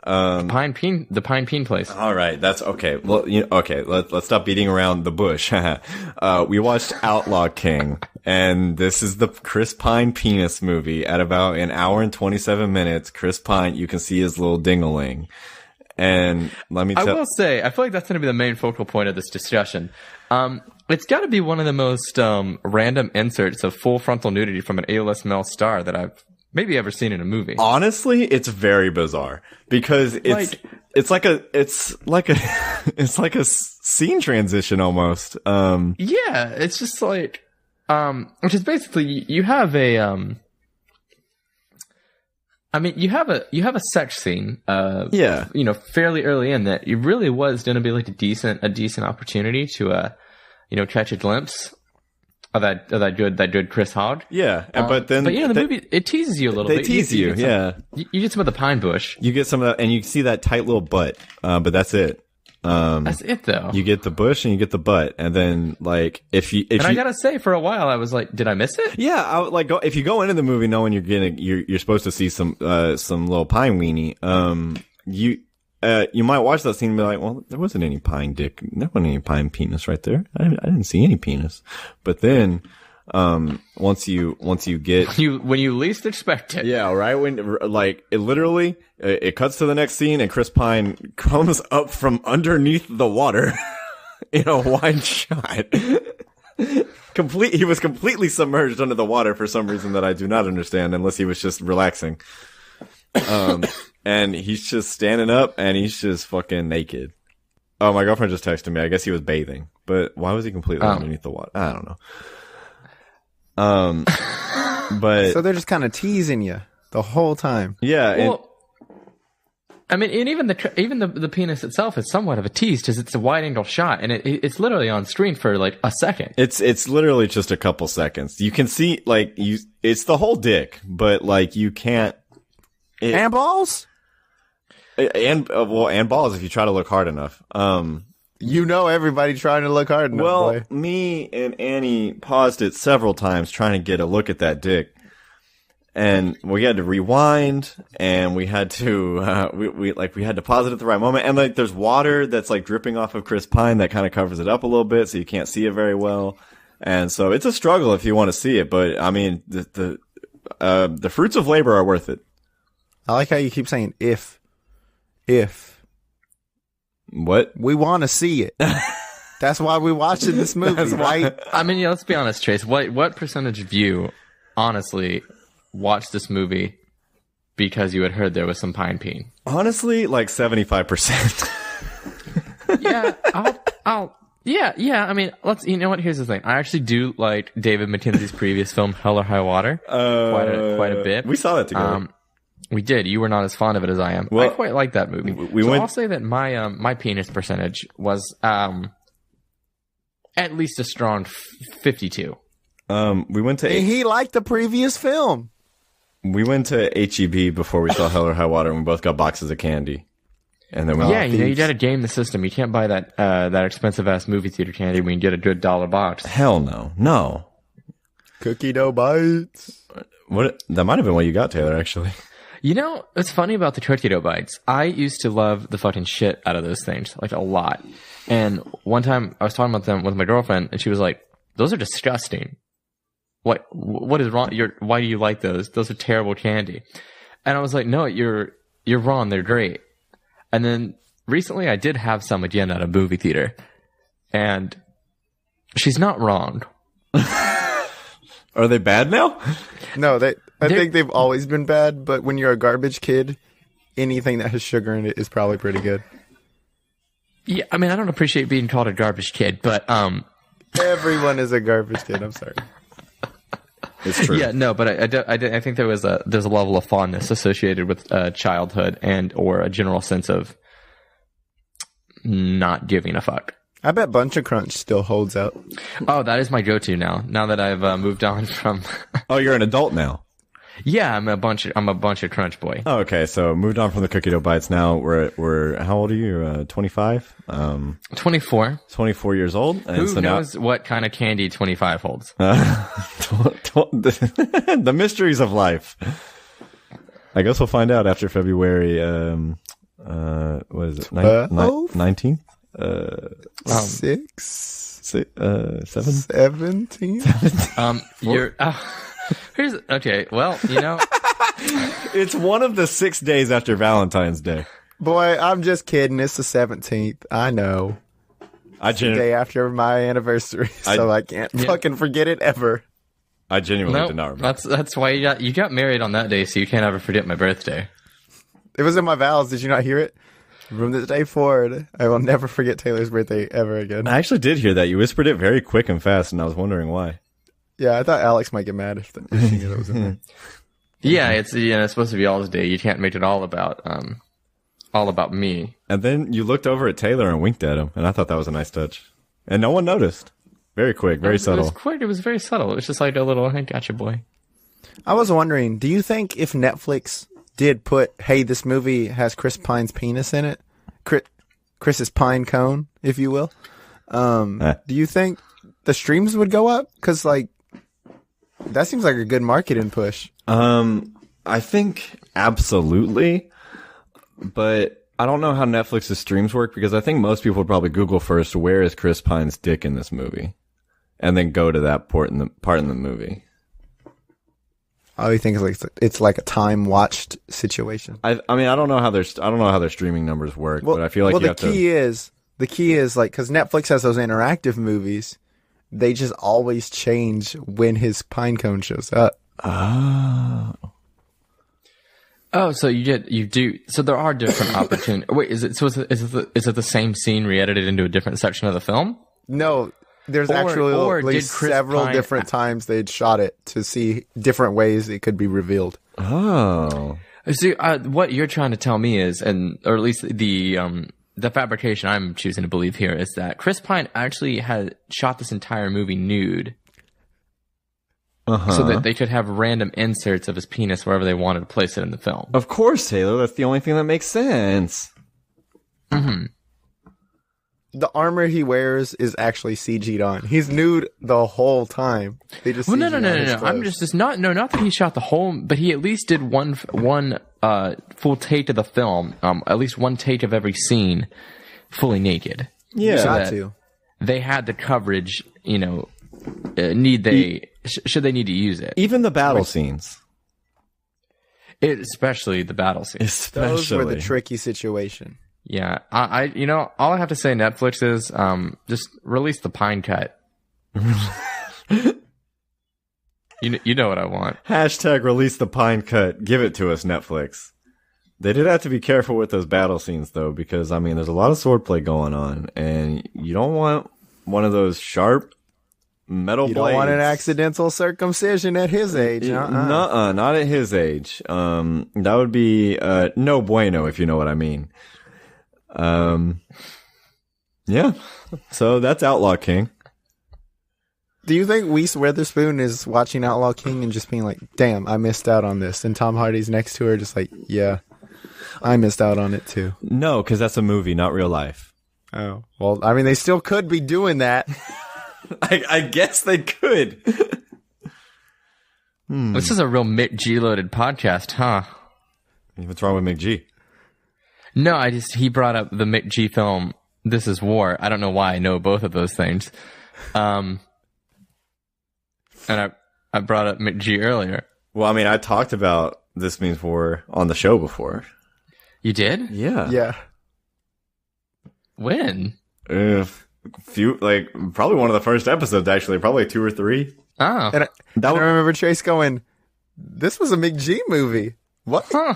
The Pine Peen place. All right, that's okay. Well, okay. Let's stop beating around the bush. We watched Outlaw King, and this is the Chris Pine penis movie. At about an hour and 27 minutes, Chris Pine, you can see his little dingaling. And let me tell I will say, I feel like that's going to be the main focal point of this discussion. It's got to be one of the most random inserts of full frontal nudity from an A-list male star that I've maybe ever seen in a movie. Honestly, it's very bizarre because it's like a scene transition almost. Yeah, it's just like which is basically you have a you have a sex scene fairly early in that it really was going to be like a decent opportunity to catch a glimpse of that good Chris Hogg. Yeah, but the movie, it teases you a little bit. They tease you, yeah. You get some of the pine bush. You get some of that, and you see that tight little butt, but that's it. That's it, though. You get the bush and you get the butt, and then like if you I gotta say, for a while I was like, did I miss it? Yeah, I would, if you go into the movie knowing you're supposed to see some little pine weenie, you might watch that scene and be like, well, there wasn't any pine dick. There wasn't any pine penis right there. I didn't see any penis. But then, once you get... When you least expect it. Yeah, right? When, it cuts to the next scene and Chris Pine comes up from underneath the water in a wide shot. He was completely submerged under the water for some reason that I do not understand, unless he was just relaxing. And he's just standing up and he's just fucking naked. Oh, my girlfriend just texted me. I guess he was bathing, but why was he completely underneath the water? I don't know. But so they're just kind of teasing you the whole time. Yeah. Well, and even the penis itself is somewhat of a tease because it's a wide angle shot and it's literally on screen for like a second. It's literally just a couple seconds. You can see it's the whole dick, but you can't. And balls? And balls if you try to look hard enough. Everybody trying to look hard enough. Well, boy. Me and Annie paused it several times trying to get a look at that dick. And we had to rewind and we had to we had to pause it at the right moment. And there's water that's dripping off of Chris Pine that kind of covers it up a little bit so you can't see it very well. And so it's a struggle if you want to see it, but I mean the fruits of labor are worth it. I like how you keep saying if. What? We want to see it. That's why we're watching this movie, right? I mean, let's be honest, Trace. What percentage of you, honestly, watched this movie because you had heard there was some pine peen? Honestly, 75%. Yeah, Yeah. I mean, you know what? Here's the thing. I actually do like David Mackenzie's previous film, Hell or High Water, quite a bit. We saw that together. We did. You were not as fond of it as I am. Well, I quite like that movie. I'll say that my penis percentage was at least a strong 52. We went to he liked the previous film. We went to HEB before we saw Hell or High Water, and we both got boxes of candy. And then you got to game the system. You can't buy that expensive ass movie theater candy when you get a good $1 box. Hell no. Cookie dough bites. What? That might have been what you got, Taylor. Actually. You know, what's funny about the cookie dough bites? I used to love the fucking shit out of those things, a lot. And one time I was talking about them with my girlfriend, and she was like, "Those are disgusting. What is wrong? Why do you like those? Those are terrible candy." And I was like, "No, you're wrong. They're great." And then recently I did have some again at a movie theater, and she's not wrong. Are they bad now? No, I think they've always been bad, but when you're a garbage kid, anything that has sugar in it is probably pretty good. Yeah, I mean, I don't appreciate being called a garbage kid, but everyone is a garbage kid. I'm sorry. It's true. Yeah, no, but I think there's a level of fondness associated with childhood and or a general sense of not giving a fuck. I bet Bunch of Crunch still holds out. Oh, that is my go-to now. Now that I've moved on from. Oh, you're an adult now. Yeah, I'm a bunch of Crunch boy. Oh, okay. So moved on from the cookie dough bites. Now we're how old are you? 25. 24. 24 years old. And Who knows what kind of candy 25 holds? The mysteries of life. I guess we'll find out after February What is it? 12? 19th? 6? 7? 17? You're here's okay. Well, It's one of the 6 days after Valentine's Day. Boy, I'm just kidding. It's the 17th. I know. The day after my anniversary, so I can't fucking forget it ever. I genuinely did not remember. That's why you got married on that day, so you can't ever forget my birthday. It was in my vows. Did you not hear it? From this day forward, I will never forget Taylor's birthday ever again. I actually did hear that. You whispered it very quick and fast, and I was wondering why. Yeah, I thought Alex might get mad if she knew that was in there. Yeah, it's supposed to be all day. You can't make it all about me. And then you looked over at Taylor and winked at him, and I thought that was a nice touch. And no one noticed. Very quick, very subtle. It was quick. It was very subtle. It was just like a little, "Hey, gotcha, boy." I was wondering, do you think if Netflix did put, hey, this movie has Chris Pine's penis in it, Chris's pine cone, if you will, do you think the streams would go up? Because, like, that seems like a good marketing push. I think absolutely, but I don't know how Netflix's streams work, because I think most people would probably Google first, where is Chris Pine's dick in this movie? And then go to that part in the movie. Oh, you think it's like a time watched situation? I mean, I don't know how their streaming numbers work, but I feel like the key is like, because Netflix has those interactive movies, they just always change when his pine cone shows up. Oh, so you do. So there are different opportunities. Wait, is it the same scene re-edited into a different section of the film? No, there's actually several different times they'd shot it to see different ways it could be revealed. Oh, see, what you're trying to tell me is, or at least the fabrication I'm choosing to believe here is that Chris Pine actually had shot this entire movie nude. So that they could have random inserts of his penis wherever they wanted to place it in the film. Of course, Taylor. That's the only thing that makes sense. Mm-hmm. The armor he wears is actually CG'd on. He's nude the whole time. They just no. I'm just not that he shot the whole, but he at least did one full take of the film. At least one take of every scene, fully naked. Yeah, so got to. They had the coverage. Should they need to use it? Even the battle scenes. Especially the battle scenes. Those were the tricky situation. Yeah. All I have to say, Netflix, is just release the Pine cut. You know what I want. Hashtag release the Pine cut. Give it to us, Netflix. They did have to be careful with those battle scenes, though, because, I mean, there's a lot of swordplay going on, and you don't want one of those sharp metal blades. You don't want an accidental circumcision at his age. Nuh-uh, not at his age. That would be no bueno, if you know what I mean. Yeah. So that's Outlaw King. Do you think Reese Witherspoon is watching Outlaw King and just being like, damn, I missed out on this? And Tom Hardy's next to her just like, yeah, I missed out on it too. No, because that's a movie, not real life. Oh, well, I mean, they still could be doing that. I guess they could. This is a real Mick G loaded podcast, huh? What's wrong with Mick G? No, he brought up the Mick G film, This Is War. I don't know why I know both of those things. And I brought up Mick G earlier. Well, I mean, I talked about This Means War on the show before. You did? Yeah. Yeah. When? Probably one of the first episodes, actually. Probably 2 or 3. Oh. And I remember Trace going, this was a Mick G movie. What? Huh.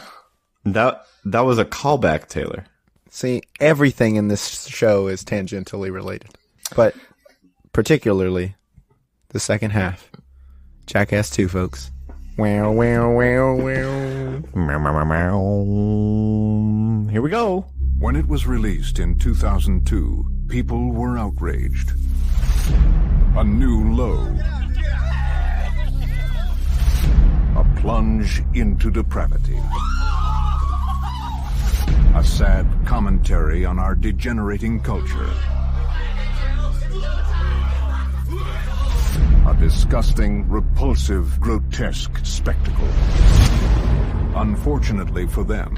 That was a callback, Taylor. See, everything in this show is tangentially related. But particularly the second half. Jackass 2, folks. Wow, wow, wow, wow. Meow, meow, meow, meow. Here we go. When it was released in 2002, people were outraged. A new low. A plunge into depravity. A sad commentary on our degenerating culture. A disgusting, repulsive, grotesque spectacle. Unfortunately for them,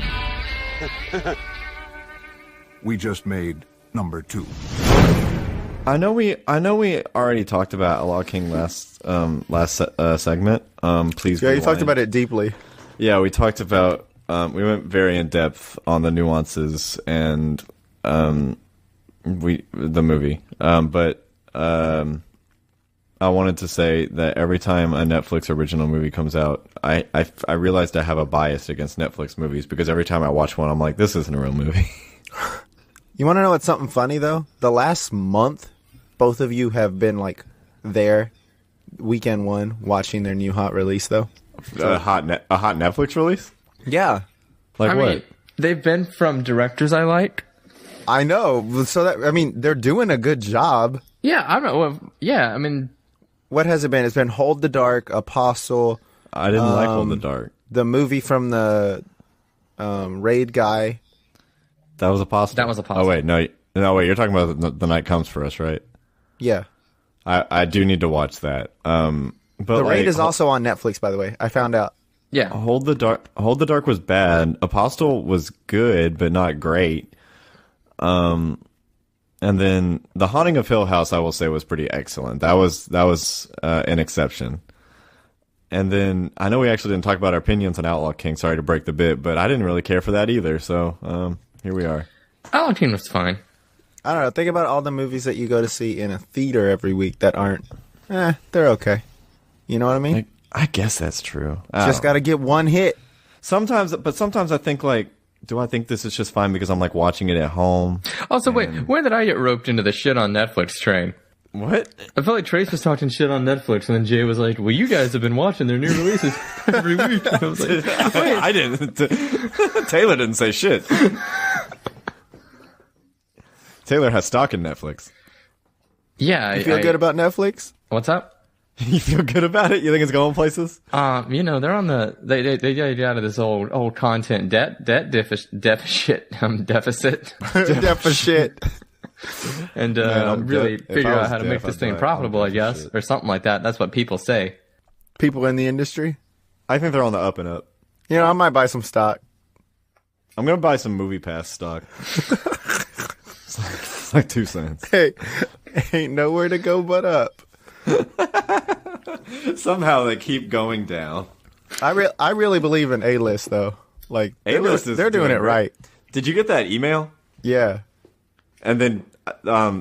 we just made number 2. I know we already talked about Outlaw King last segment. Please. Yeah, you talked about it deeply. Yeah, we talked about. We went very in depth on the nuances and the movie. But I wanted to say that every time a Netflix original movie comes out, I realized I have a bias against Netflix movies because every time I watch one, I'm like, this isn't a real movie. You want to know what's something funny, though? The last month, both of you have been, like, there, weekend one, watching their new hot release, though. A hot Netflix release? Yeah. Like I what? mean, they've been from directors I like. I know. So, they're doing a good job. Yeah, I don't know. Well, yeah, I mean... What has it been? It's been Hold the Dark, Apostle. I didn't like Hold the Dark. The movie from the Raid guy. That was Apostle? That was Apostle. Oh, wait. No, wait. You're talking about The Night Comes for Us, right? Yeah. I do need to watch that. But The Raid is also on Netflix, by the way. I found out. Yeah. Hold the Dark was bad. Apostle was good, but not great. And then The Haunting of Hill House, I will say, was pretty excellent. That was an exception. And then I know we actually didn't talk about our opinions on Outlaw King. Sorry to break the bit, but I didn't really care for that either. So here we are. Outlaw King was fine. I don't know. Think about all the movies that you go to see in a theater every week that aren't. They're okay. You know what I mean? I guess that's true. Just got to get one hit. Sometimes I think like, do I think this is just fine because I'm like watching it at home? Also, wait, when did I get roped into the shit on Netflix train? What? I felt like Trace was talking shit on Netflix, and then Jay was like, well, you guys have been watching their new releases every week. And I was like, wait. I didn't. Taylor didn't say shit. Taylor has stock in Netflix. Yeah. You feel good about Netflix? What's up? You feel good about it? You think it's going places? You know, they're on they get out of this old content deficit. Deficit. And Man, really if figure I out was how to deaf, make this I'd thing buy profitable, I deaf guess, shit. or something like that. That's what people say. People in the industry? I think they're on the up and up. You know, I might buy some stock. I'm gonna buy some Movie Pass stock. It's like 2 cents. Hey, ain't nowhere to go but up. Somehow they keep going down. I really believe in A-list, though. Like, A-list is they're doing it right. Did you get that email? Yeah. And then,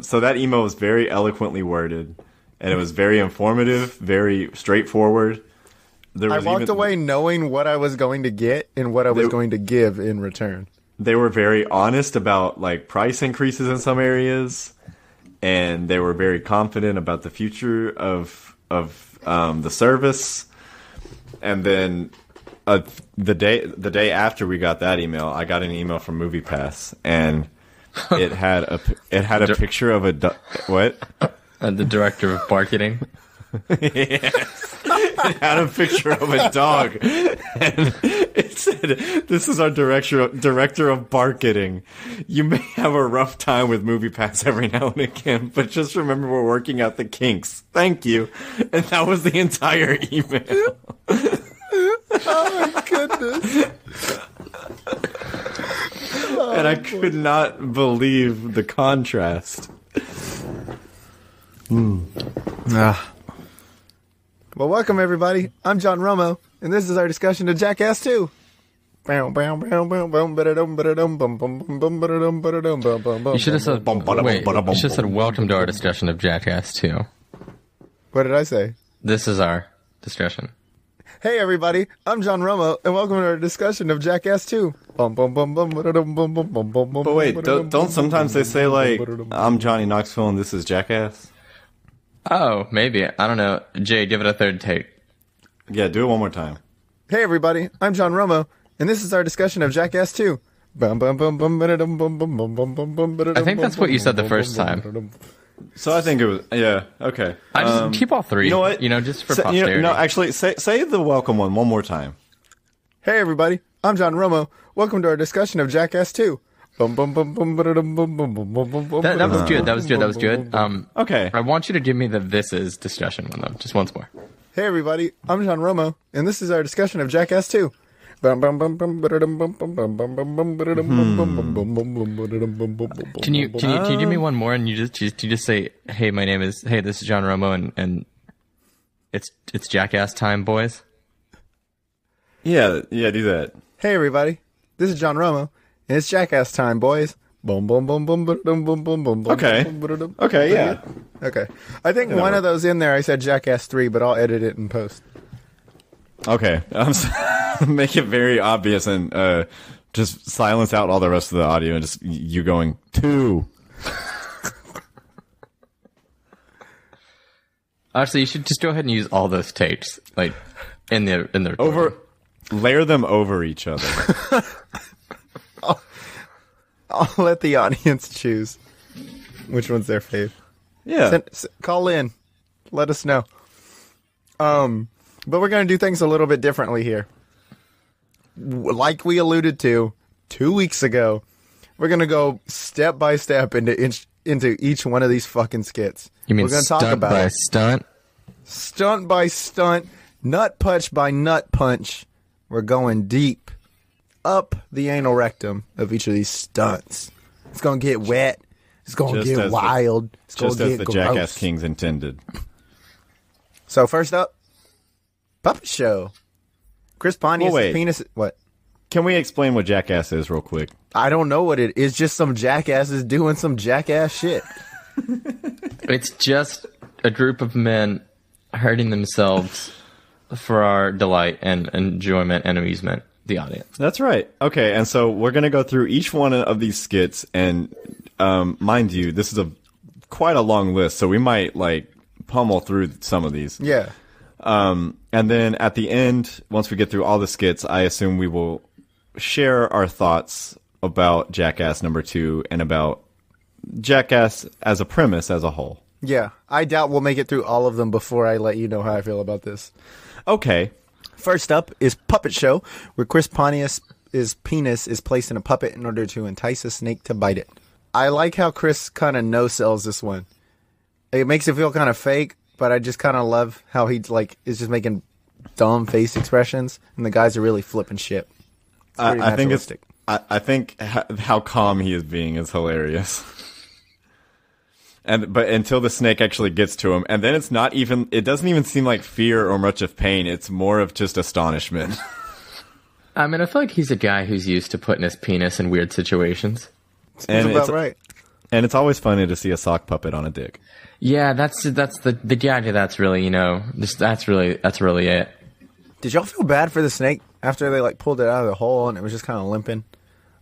so that email was very eloquently worded, and it was very informative, very straightforward. I walked away knowing what I was going to get and what I was going to give in return. They were very honest about like price increases in some areas, and they were very confident about the future of the service. And then the day after we got that email, I got an email from MoviePass, and it had a picture of what? The director of marketing. Yes. It had a picture of a dog, and it said, "This is our director of marketing. You may have a rough time with MoviePass every now and again, but just remember we're working out the kinks. Thank you." And that was the entire email. Oh my goodness. And I could not believe the contrast. Well, welcome everybody. I'm John Romo, and this is our discussion of Jackass 2. You You should have said, wait, you should have said, welcome to our discussion of Jackass 2. What did I say? This is our discussion. Hey everybody, I'm John Romo, and welcome to our discussion of Jackass 2. But wait, don't sometimes they say like, "I'm Johnny Knoxville and this is Jackass"? Oh, maybe. I don't know. Jay, give it a third take. Yeah, do it one more time. Hey everybody, I'm John Romo, and this is our discussion of Jackass 2. I think that's what you said the first time. So I think it was, yeah, okay. I just keep all three. You know what? Just for posterity. Actually, say the welcome one more time. Hey everybody, I'm John Romo. Welcome to our discussion of Jackass 2. That was good. That was good. Okay. I want you to give me the "this is" discussion one though, just once more. Hey everybody, I'm John Romo, and this is our discussion of Jackass 2. Can you give me one more and you just say, hey, this is John Romo and it's Jackass time, boys? Yeah, do that. Hey everybody, this is John Romo, and it's Jackass time, boys. Boom, boom, boom, boom, boom, boom, boom, boom, boom. Okay, yeah. Okay. I think one of those in there, I said Jackass 3, but I'll edit it in post. Okay, make it very obvious and just silence out all the rest of the audio and just you going 2. Actually, you should just go ahead and use all those tapes, like in the layer them over each other. I'll let the audience choose which one's their fave. Yeah. Call in. Let us know. But we're going to do things a little bit differently here. Like we alluded to 2 weeks ago, we're going to go step by step into each one of these fucking skits. You mean we're going to talk stunt about by stunt? Stunt by stunt, nut punch by nut punch. We're going deep up the anal rectum of each of these stunts. It's going to get wet. It's going to get wild. It's going to get the gross. Jackass Kings intended. So first up, Puppet Show. Chris Pontius' penis. What? Can we explain what Jackass is real quick? I don't know what it is. Just some jackasses doing some jackass shit. It's just a group of men hurting themselves for our delight and enjoyment and amusement, the audience. That's right. Okay, and so we're going to go through each one of these skits, and mind you, this is quite a long list, so we might pummel through some of these. Yeah. And then at the end, once we get through all the skits, I assume we will share our thoughts about Jackass number 2 and about Jackass as a premise as a whole. Yeah. I doubt we'll make it through all of them before I let you know how I feel about this. Okay. First up is Puppet Show, where Chris Pontius' penis is placed in a puppet in order to entice a snake to bite it. I like how Chris kind of no-sells this one. It makes it feel kind of fake, but I just kind of love how he is just making dumb face expressions, and the guys are really flipping shit. I think how calm he is being is hilarious. But until the snake actually gets to him, and then it doesn't even seem like fear or much of pain. It's more of just astonishment. I mean, I feel like he's a guy who's used to putting his penis in weird situations. Sounds about right. And it's always funny to see a sock puppet on a dick. Yeah, that's the gag. That's really, that's really it. Did y'all feel bad for the snake after they pulled it out of the hole and it was just kind of limping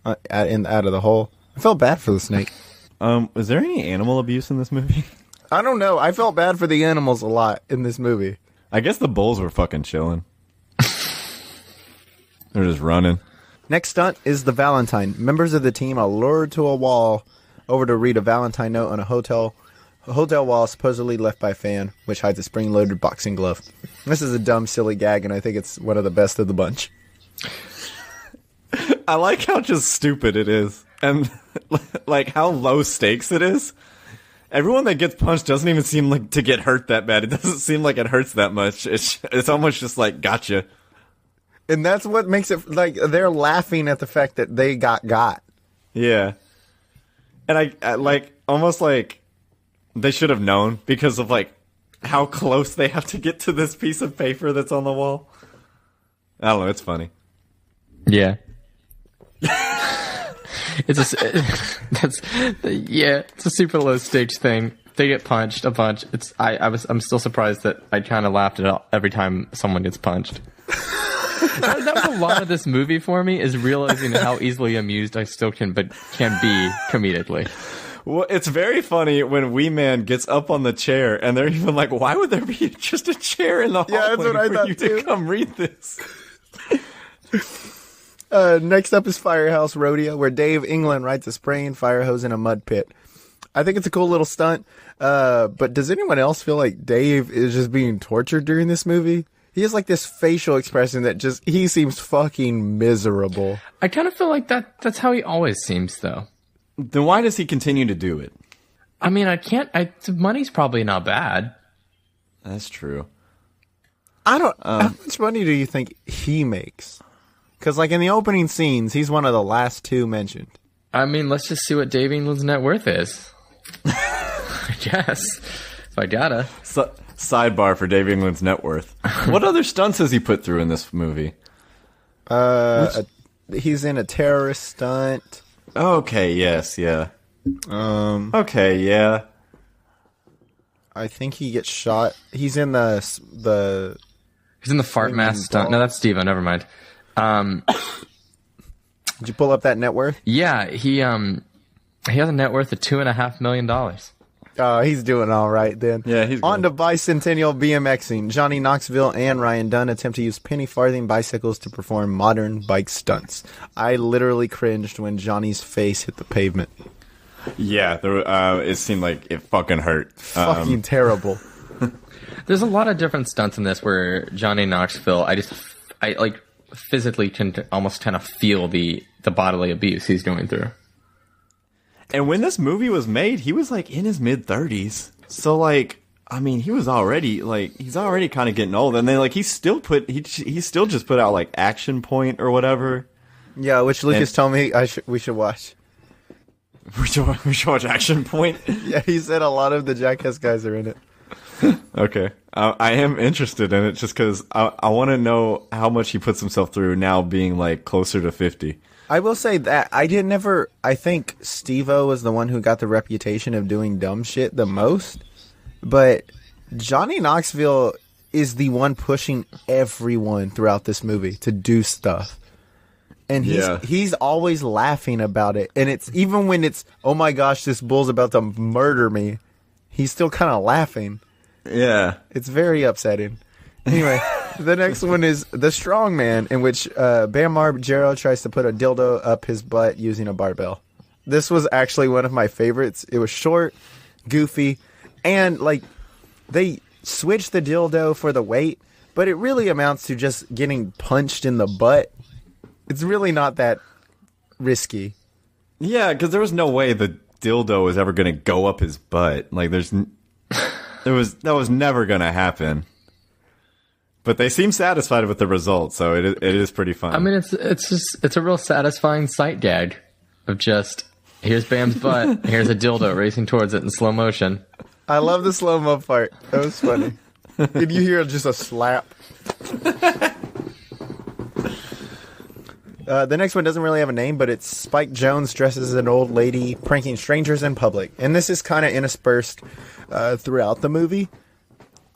out of the hole? I felt bad for the snake. Was there any animal abuse in this movie? I don't know. I felt bad for the animals a lot in this movie. I guess the bulls were fucking chilling. They're just running. Next stunt is the Valentine. Members of the team are lured to a wall over to read a Valentine note on a hotel wall supposedly left by a fan, which hides a spring-loaded boxing glove. This is a dumb, silly gag, and I think it's one of the best of the bunch. I like how just stupid it is, and how low stakes it is. Everyone that gets punched doesn't even seem to get hurt that bad. It doesn't seem like it hurts that much. It's almost just gotcha. And that's what makes it they're laughing at the fact that they got. Yeah. And I almost they should have known because of how close they have to get to this piece of paper that's on the wall. I don't know, it's funny. Yeah. It's a super low stakes thing. They get punched a bunch. I'm still surprised that I kind of laughed at it every time someone gets punched. That was a lot of this movie for me, is realizing how easily amused I still can be comedically. Well, it's very funny when Wee Man gets up on the chair, and they're even why would there be just a chair in the hallway that's what I for thought you too. to come read this? Next up is Firehouse Rodeo, where Dave England rides a spraying fire hose in a mud pit. I think it's a cool little stunt, but does anyone else feel like Dave is just being tortured during this movie? He has this facial expression that he seems fucking miserable. I kind of feel like that's how he always seems, though. Then why does he continue to do it? I mean, the money's probably not bad. That's true. I don't. How much money do you think he makes? Because, like, in the opening scenes, he's one of the last two mentioned. I mean, let's just see what Dave England's net worth is. I guess. If I gotta. Sidebar for Dave England's net worth. What other stunts has he put through in this movie? He's in a terrorist stunt. Okay, yes, yeah. Okay, yeah. I think he gets shot. He's in the He's in the fart mask stunt. No, that's Steve-O. Never mind. Did you pull up that net worth? Yeah, he has a net worth of $2.5 million. Oh, he's doing all right then. Yeah, he's on good. to bicentennial BMXing. Johnny Knoxville and Ryan Dunn attempt to use penny farthing bicycles to perform modern bike stunts. I literally cringed when Johnny's face hit the pavement. Yeah, it seemed like it fucking hurt. Fucking terrible. There's a lot of different stunts in this where Johnny Knoxville, I like physically can almost kind of feel the bodily abuse he's going through. And when this movie was made, he was like in his mid-30s. So like, I mean, he's already kind of getting old. And then like he still just put out like Action Point or whatever. Yeah, which Lucas told me we should watch. We should watch Action Point. Yeah, he said a lot of the Jackass guys are in it. Okay. I am interested in it just because I want to know how much he puts himself through now being like closer to 50. I will say that I think Steve-O was the one who got the reputation of doing dumb shit the most, but Johnny Knoxville is the one pushing everyone throughout this movie to do stuff. And he's always laughing about it. And it's even when it's, oh my gosh, this bull's about to murder me, he's still kind of laughing. Yeah. It's very upsetting. Anyway, the next one is The Strong Man, in which Bam Margera tries to put a dildo up his butt using a barbell. This was actually one of my favorites. It was short, goofy, and like they switched the dildo for the weight, but it really amounts to just getting punched in the butt. It's really not that risky. Yeah, because there was no way the dildo was ever going to go up his butt. Like that was never going to happen. But they seem satisfied with the result, so it is pretty fun. I mean, it's a real satisfying sight gag of just here's Bam's butt, here's a dildo racing towards it in slow motion. I love the slow-mo part. That was funny. Did you hear just a slap? The next one doesn't really have a name, but it's Spike Jonze dresses as an old lady pranking strangers in public. And this is kind of interspersed throughout the movie.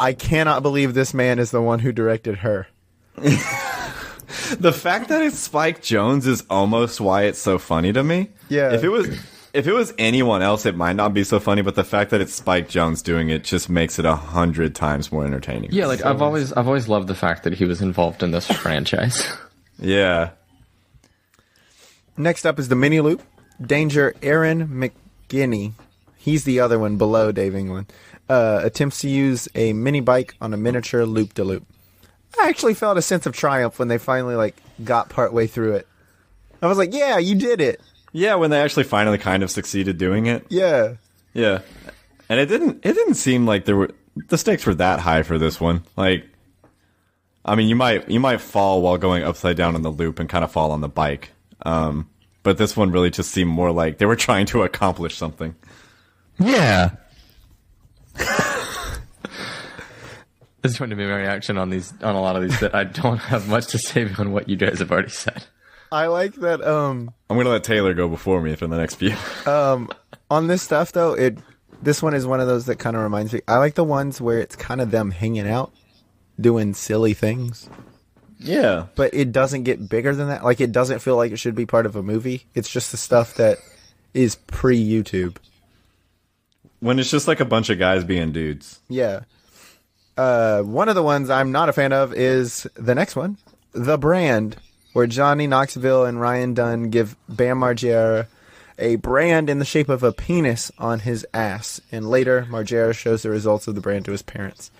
I cannot believe this man is the one who directed her. The fact that it's Spike Jonze is almost why it's so funny to me. Yeah. If it was anyone else, it might not be so funny, but the fact that it's Spike Jonze doing it just makes it 100 times more entertaining. Yeah, like I've always loved the fact that he was involved in this franchise. Yeah. Next up is the mini loop. Danger Aaron McGinney. He's the other one below Dave England. Attempts to use a mini bike on a miniature loop-de-loop. I actually felt a sense of triumph when they finally got partway through it. I was like, yeah, you did it. Yeah, when they actually finally kind of succeeded doing it. Yeah. Yeah. And it didn't seem like the stakes were that high for this one. Like, I mean, you might fall while going upside down on the loop and kind of fall on the bike. But this one really just seemed more like they were trying to accomplish something. Yeah. This is going to be my reaction on a lot of these that I don't have much to say on what you guys have already said. I like that. I'm going to let Taylor go before me for the next few. On this stuff though, this one is one of those that kind of reminds me. I like the ones where it's kind of them hanging out, doing silly things. Yeah, but it doesn't get bigger than that. Like it doesn't feel like it should be part of a movie. It's just the stuff that is pre-YouTube. When it's just like a bunch of guys being dudes. Yeah. One of the ones I'm not a fan of is the next one, The Brand, where Johnny Knoxville and Ryan Dunn give Bam Margera a brand in the shape of a penis on his ass, and later Margera shows the results of the brand to his parents.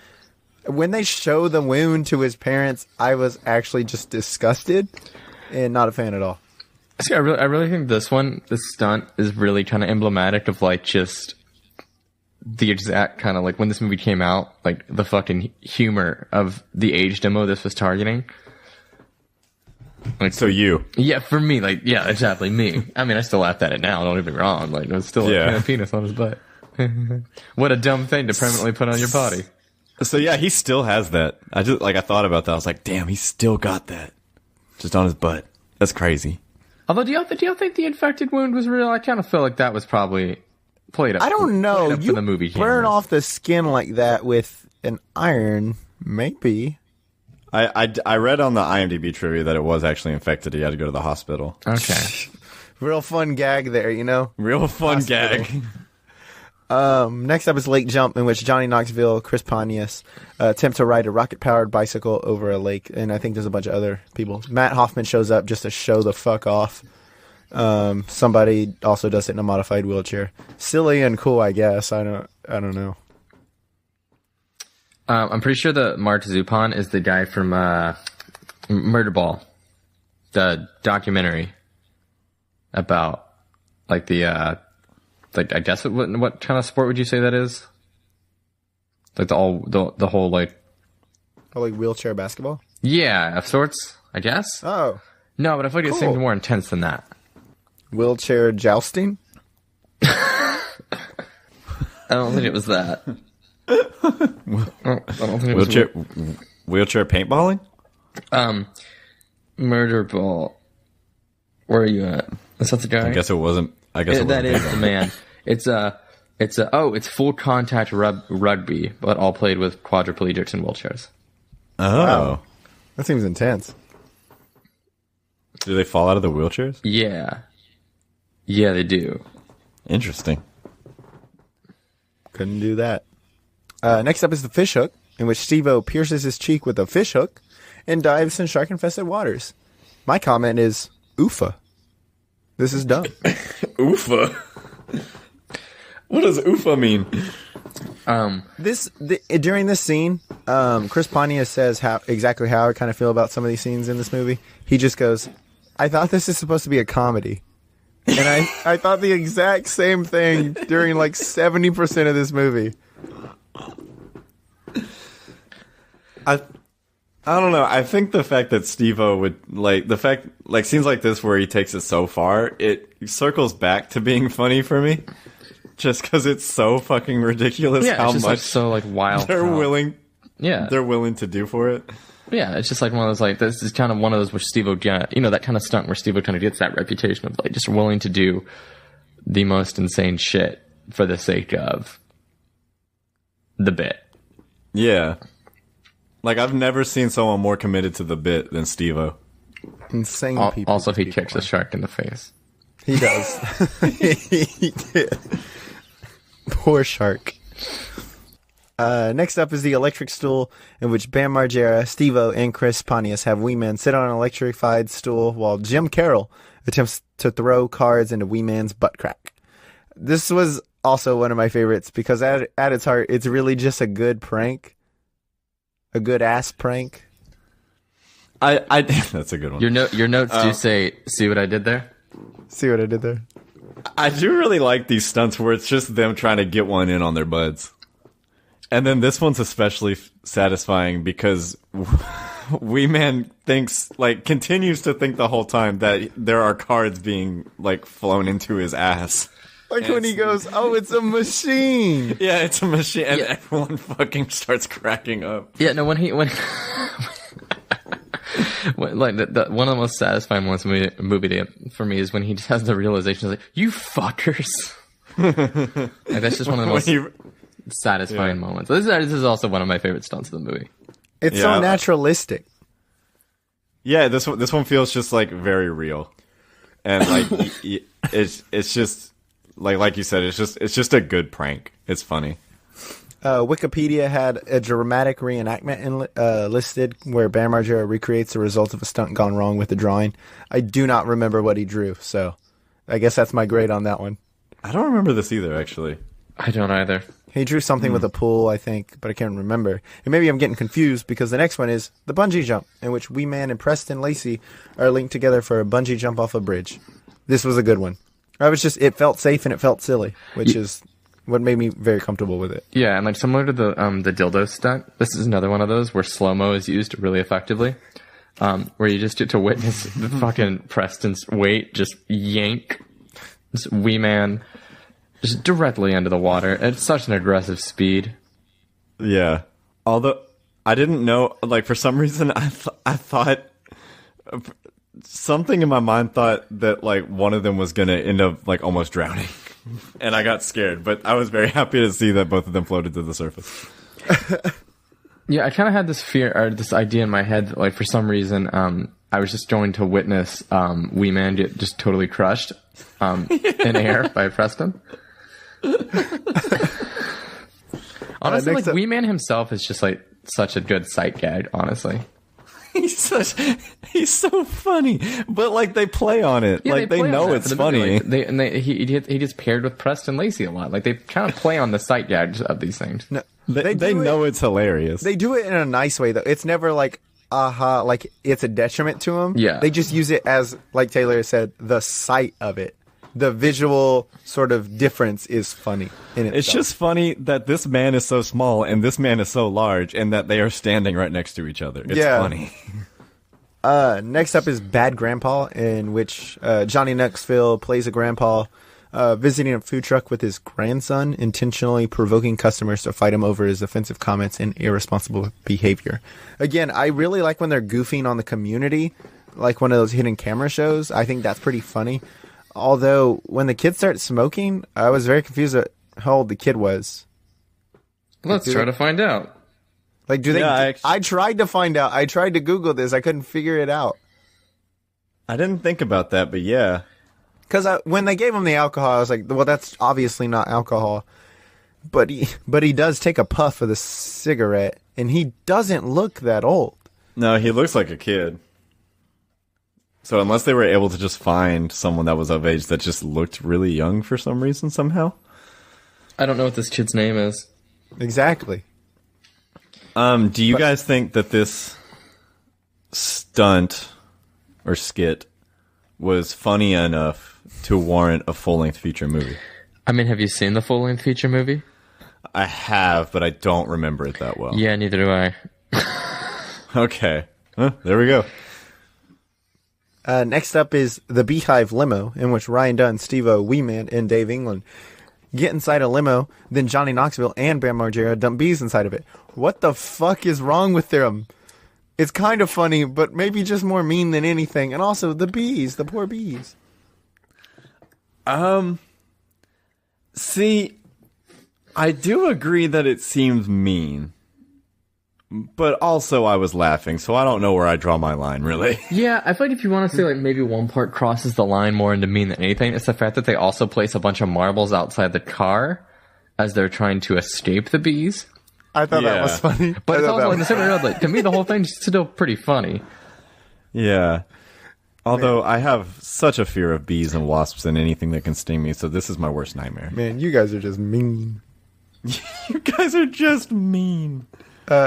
When they show the wound to his parents, I was actually just disgusted and not a fan at all. See, I really think this stunt is really kind of emblematic of just the exact kind of when this movie came out, the fucking humor of the age demo this was targeting. Like, So you. yeah, for me, like, yeah, exactly, me. I mean, I still laughed at it now, don't get me wrong. Like, there's still a penis on his butt. What a dumb thing to permanently put on your body. So yeah, he still has that. I thought about that. I was like, damn, he's still got that. Just on his butt. That's crazy. Although, do y'all think the infected wound was real? I kind of feel like that was probably played up. I don't know. Played up You for the movie burn cameras. off the skin like that with an iron, maybe. I read on the IMDb trivia that it was actually infected. He had to go to the hospital. Okay. Real fun gag there, you know? Real fun gag. Next up is Lake Jump, in which Johnny Knoxville, Chris Pontius attempt to ride a rocket-powered bicycle over a lake, and I think there's a bunch of other people. Matt Hoffman shows up just to show the fuck off. Somebody also does it in a modified wheelchair. Silly and cool, I guess. I don't know. I'm pretty sure that Mark Zupan is the guy from Murderball, the documentary about like the like, I guess what kind of sport would you say that is? Like the whole like Wheelchair basketball? Yeah, of sorts, I guess. Oh, No, but I feel like it's Cool. more intense than that. wheelchair jousting? I don't think it was that. I don't think it was Wheelchair paintballing? Murderball. Where are you at? Is that the guy? I guess it wasn't. I guess it that wasn't is the man. It's full contact rugby, but all played with quadriplegics and wheelchairs. Oh. Wow. That seems intense. Do they fall out of the wheelchairs? Yeah, they do. Interesting. Couldn't do that. Next up is the fish hook, in which Steve-O pierces his cheek with a fish hook and dives in shark-infested waters. My comment is, oofa. This is dumb. Oofa. What does oofa mean? During this scene, Chris Pontius says exactly how I kind of feel about some of these scenes in this movie. He just goes, I thought this is supposed to be a comedy. And I thought the exact same thing during like 70% of this movie. I don't know. I think the fact that Steve-O would scenes like this where he takes it so far, it circles back to being funny for me. Just because it's so fucking ridiculous Yeah, how it's just much like so like wild. they're willing to do for it. Yeah, it's just like one of those, like, this is kind of one of those where Steve-O, that kind of stunt where Steve-O kind of gets that reputation of, like, just willing to do the most insane shit for the sake of the bit. Yeah. Like, I've never seen someone more committed to the bit than Steve-O. Insane people. Also, if he kicks a shark in the face. He does. He did. Poor shark. Next up is the electric stool, in which Bam Margera, Steve-O, and Chris Pontius have Wee Man sit on an electrified stool while Jim Carroll attempts to throw cards into Wee Man's butt crack. This was also one of my favorites because at its heart, it's really just a good prank. A good ass prank. That's a good one. Your notes do say, see what I did there? See what I did there? I do really like these stunts where it's just them trying to get one in on their buds. And then this one's especially satisfying because Wee Man continues to think the whole time that there are cards being, flown into his ass. Like when he goes, oh, it's a machine. Yeah, it's a machine, and everyone fucking starts cracking up. Yeah, no, when one of the most satisfying moments in the movie for me is when he just has the realization, like, you fuckers. That's just one of the most satisfying moments. This is also one of my favorite stunts of the movie. It's so naturalistic. Yeah, this one feels just very real, and it's just like you said, it's just a good prank. It's funny. Wikipedia had a dramatic reenactment listed where Bam Margera recreates the result of a stunt gone wrong with the drawing. I do not remember what he drew, so I guess that's my grade on that one. I don't remember this either, actually. I don't either. He drew something with a pool, I think, but I can't remember. And maybe I'm getting confused because the next one is the bungee jump, in which Wee Man and Preston Lacey are linked together for a bungee jump off a bridge. This was a good one. It felt safe and it felt silly, which is what made me very comfortable with it. Yeah, and similar to the dildo stunt, this is another one of those where slow-mo is used really effectively. where you just get to witness the fucking Preston's weight just yank this wee man just directly into the water at such an aggressive speed. Yeah. Although I didn't know, like, for some reason I thought something in my mind thought that, like, one of them was gonna end up, like, almost drowning. And I got scared, but I was very happy to see that both of them floated to the surface. Yeah, I kind of had this fear or this idea in my head that, like, for some reason, I was just going to witness Wee Man get just totally crushed in air by Preston. Honestly, like, Wee Man himself is just, like, such a good sight gag, honestly. He's so funny, but, like, they play on it. Yeah, like, they know it's funny. Like, he gets paired with Preston Lacey a lot. Like, they kind of play on the sight gags of these things. No, they know it's hilarious. They do it in a nice way, though. It's never like, like it's a detriment to them. Yeah. They just use it as, like Taylor said, the sight of it. The visual sort of difference is funny in itself. It's just funny that this man is so small and this man is so large and that they are standing right next to each other. It's funny. Next up is Bad Grandpa, in which Johnny Knoxville plays a grandpa visiting a food truck with his grandson, intentionally provoking customers to fight him over his offensive comments and irresponsible behavior. Again, I really like when they're goofing on the community, like one of those hidden camera shows. I think that's pretty funny. Although, when the kids start smoking, I was very confused at how old the kid was. Let's try to find out. Like, do they... Yeah, I tried to find out. I tried to Google this. I couldn't figure it out. I didn't think about that, but yeah. Because when they gave him the alcohol, I was like, well, that's obviously not alcohol. But he does take a puff of the cigarette, and he doesn't look that old. No, he looks like a kid. So unless they were able to just find someone that was of age that just looked really young for some reason somehow. I don't know what this kid's name is. Exactly. Do you guys think that this stunt or skit was funny enough to warrant a full-length feature movie? I mean, have you seen the full-length feature movie? I have, but I don't remember it that well. Yeah, neither do I. Okay. There we go. Next up is the Beehive limo, in which Ryan Dunn, Steve-O, Wee Man, and Dave England get inside a limo. Then Johnny Knoxville and Bam Margera dump bees inside of it. What the fuck is wrong with them? It's kind of funny, but maybe just more mean than anything. And also the bees, the poor bees. See, I do agree that it seems mean. But also I was laughing, so I don't know where I draw my line, really. Yeah, I feel like if you want to say, like, maybe one part crosses the line more into mean than anything, it's the fact that they also place a bunch of marbles outside the car as they're trying to escape the bees. I thought that was funny. But it's also, like, the same way, like, to me, the whole thing's still pretty funny. Yeah. Although I have such a fear of bees and wasps and anything that can sting me, so this is my worst nightmare. Man, you guys are just mean. You guys are just mean.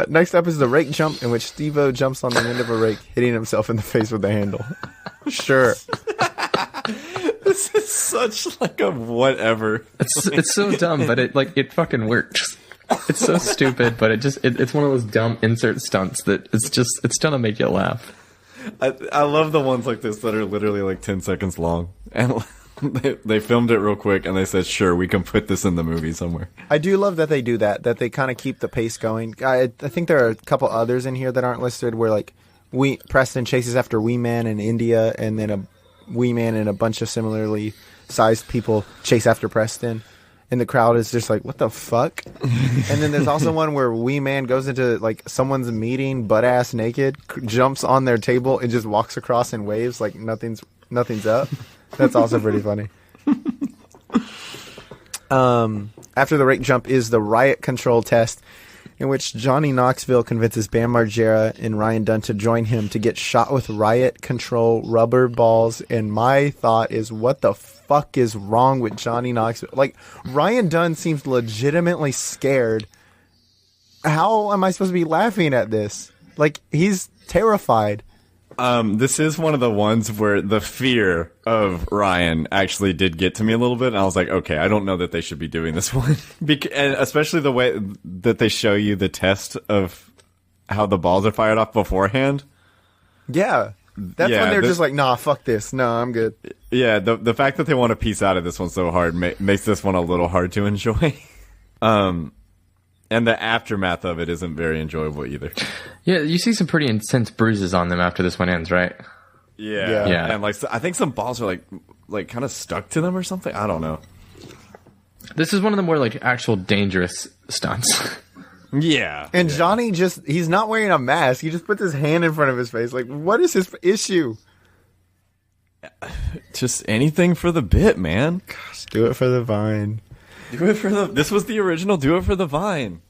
Next up is the rake jump, in which Steve-O jumps on the end of a rake, hitting himself in the face with the handle. Sure. This is such, like, a whatever. It's so dumb, but it fucking works. It's so stupid, but it's one of those dumb insert stunts that it's done to make you laugh. I love the ones like this that are literally like 10 seconds long. And they filmed it real quick and they said, sure, we can put this in the movie somewhere. I do love that they do that they kind of keep the pace going. I think there are a couple others in here that aren't listed where, like, Preston chases after Wee Man in India, and then a Wee Man and a bunch of similarly sized people chase after Preston. And the crowd is just like, what the fuck? And then there's also one where Wee Man goes into, like, someone's meeting butt-ass naked, jumps on their table, and just walks across and waves like nothing's up. That's also pretty funny. After the rake jump is the riot control test, in which Johnny Knoxville convinces Bam Margera and Ryan Dunn to join him to get shot with riot control rubber balls. And my thought is, what the fuck is wrong with Johnny Knoxville? Like, Ryan Dunn seems legitimately scared. How am I supposed to be laughing at this? Like, he's terrified. This is one of the ones where the fear of Ryan actually did get to me a little bit, and I was like, okay, I don't know that they should be doing this one. And especially the way that they show you the test of how the balls are fired off beforehand. Yeah. That's when they're just like, nah, fuck this. No, I'm good. Yeah, the fact that they want to piece out of this one so hard makes this one a little hard to enjoy. And the aftermath of it isn't very enjoyable either. Yeah, you see some pretty intense bruises on them after this one ends, right? Yeah. And like, I think some balls are like kind of stuck to them or something. I don't know. This is one of the more like actual dangerous stunts. Yeah. And Johnny he's not wearing a mask. He just puts his hand in front of his face. Like, what is his issue? Just anything for the bit, man. Gosh, do it for the vine. This was the original Do It for the Vine.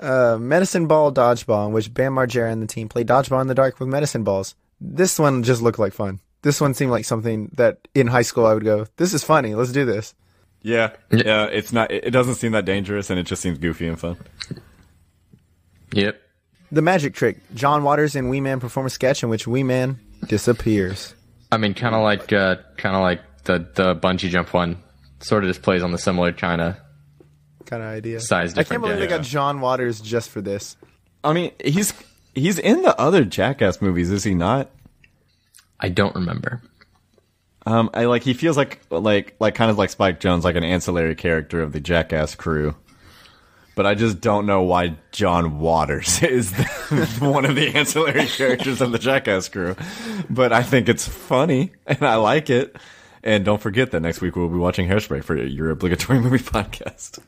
Medicine ball dodgeball, in which Bam Margera and the team play dodgeball in the dark with medicine balls. This one just looked like fun. This one seemed like something that in high school I would go, this is funny. Let's do this. Yeah. It's not. It doesn't seem that dangerous, and it just seems goofy and fun. Yep. The magic trick. John Waters and Wee Man perform a sketch in which Wee Man disappears. I mean, kind of like the bungee jump one. Sort of just plays on the similar kind of idea. Size difference. I can't believe they got John Waters just for this. I mean, he's in the other Jackass movies, is he not? I don't remember. He feels like kind of like Spike Jonze, like an ancillary character of the Jackass crew. But I just don't know why John Waters is one of the ancillary characters of the Jackass crew. But I think it's funny, and I like it. And don't forget that next week we'll be watching Hairspray for your obligatory movie podcast.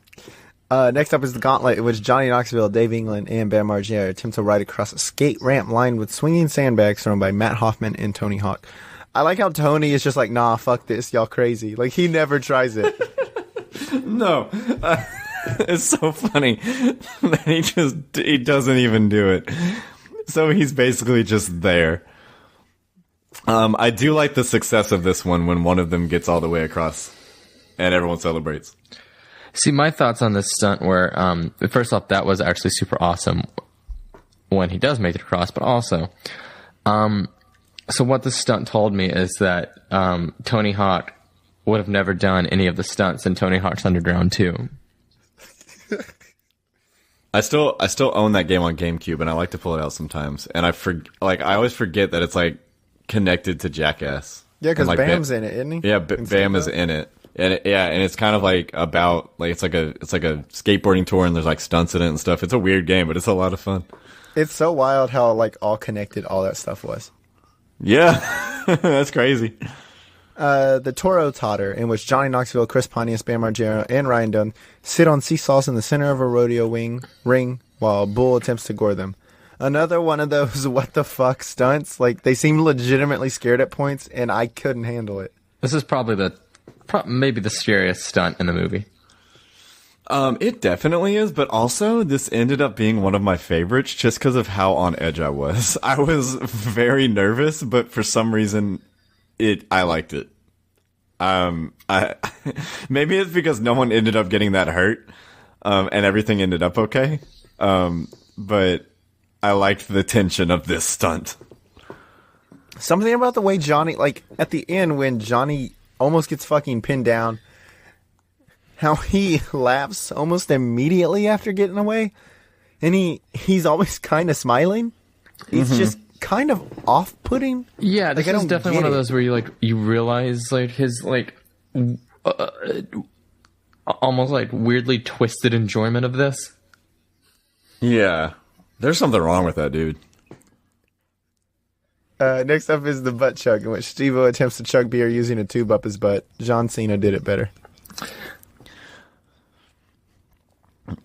Next up is The Gauntlet, in which Johnny Knoxville, Dave England, and Bam Margera attempt to ride across a skate ramp lined with swinging sandbags thrown by Matt Hoffman and Tony Hawk. I like how Tony is just like, nah, fuck this, y'all crazy. Like, he never tries it. No. It's so funny that he doesn't even do it. So he's basically just there. I do like the success of this one when one of them gets all the way across and everyone celebrates. See, my thoughts on this stunt were, first off, that was actually super awesome when he does make it across, but also, so what this stunt told me is that Tony Hawk would have never done any of the stunts in Tony Hawk's Underground 2. I still own that game on GameCube, and I like to pull it out sometimes. And I always forget that it's like connected to Jackass. Yeah, because like, Bam's in it, isn't he? Yeah, Bam is in it, and and it's kind of like about like it's like a skateboarding tour, and there's like stunts in it and stuff. It's a weird game, but it's a lot of fun. It's so wild how like all connected all that stuff was. Yeah, that's crazy. The Toro Totter, in which Johnny Knoxville, Chris Pontius, Bam Margera, and Ryan Dunn sit on seesaws in the center of a rodeo ring while a bull attempts to gore them. Another one of those what the fuck stunts. Like, they seem legitimately scared at points, and I couldn't handle it. This is probably maybe the scariest stunt in the movie. It definitely is, but also this ended up being one of my favorites just because of how on edge I was. I was very nervous, but for some reason, I liked it. Maybe it's because no one ended up getting that hurt, and everything ended up okay. But I liked the tension of this stunt. Something about the way Johnny, like, at the end when Johnny almost gets fucking pinned down, how he laughs almost immediately after getting away, and he's always kind of smiling. He's just kind of off-putting. Yeah, this is definitely one of those where you realize like his almost like weirdly twisted enjoyment of this. Yeah, there's something wrong with that dude. Next up is the butt chug, in which Steve-O attempts to chug beer using a tube up his butt. John Cena did it better.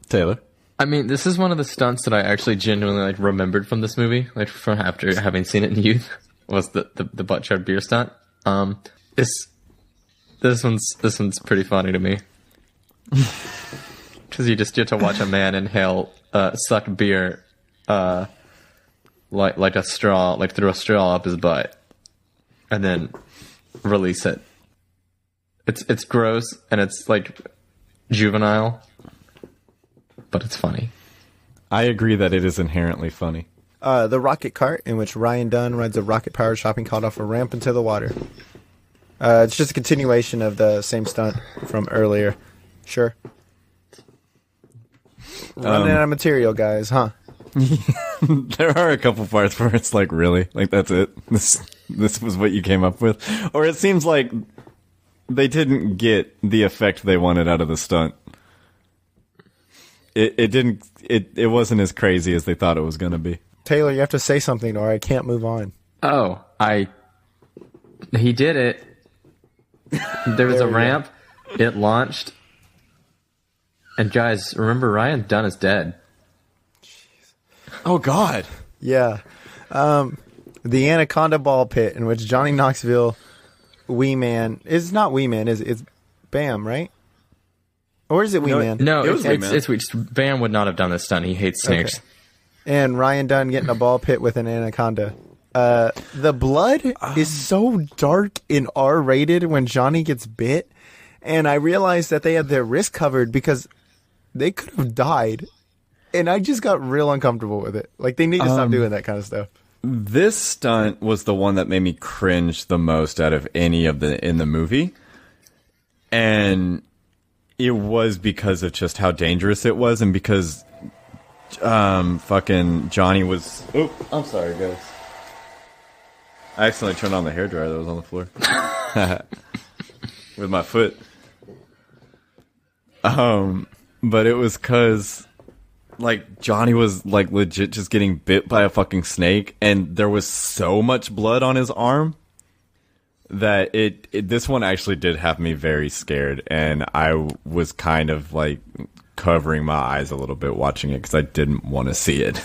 Taylor? I mean, this is one of the stunts that I actually genuinely remembered from this movie, from after having seen it in youth, was the butt chug beer stunt. This one's pretty funny to me. Because you just get to watch a man inhale, suck beer, like a straw, like through a straw up his butt, and then release it. It's gross and it's like juvenile, but it's funny. I agree that it is inherently funny. The rocket cart, in which Ryan Dunn rides a rocket-powered shopping cart off a ramp into the water. It's just a continuation of the same stunt from earlier. Sure. Running out of material, guys, huh? There are a couple parts where it's like, really? Like, that's it? This was what you came up with? Or it seems like they didn't get the effect they wanted out of the stunt. It wasn't as crazy as they thought it was going to be. Taylor, you have to say something or I can't move on. Oh, he did it. There was a ramp. It launched. And guys, remember Ryan Dunn is dead. Oh, God. Yeah. The Anaconda Ball Pit, in which Johnny Knoxville, Wee Man, it's not Wee Man, it's Bam, right? Or is it Wee Man? No, It was Wee Man. it's Bam would not have done this stunt. He hates snakes. Okay. And Ryan Dunn getting a ball pit with an anaconda. The blood is so dark and R-rated when Johnny gets bit, and I realized that they had their wrist covered because they could have died. And I just got real uncomfortable with it. Like, they need to stop doing that kind of stuff. This stunt was the one that made me cringe the most out of any of in the movie. And it was because of just how dangerous it was and because fucking Johnny was... Oh, I'm sorry, guys. I accidentally turned on the hairdryer that was on the floor. With my foot. But it was because... like, Johnny was, like, legit just getting bit by a fucking snake, and there was so much blood on his arm that this one actually did have me very scared, and I was kind of, like, covering my eyes a little bit watching it because I didn't want to see it.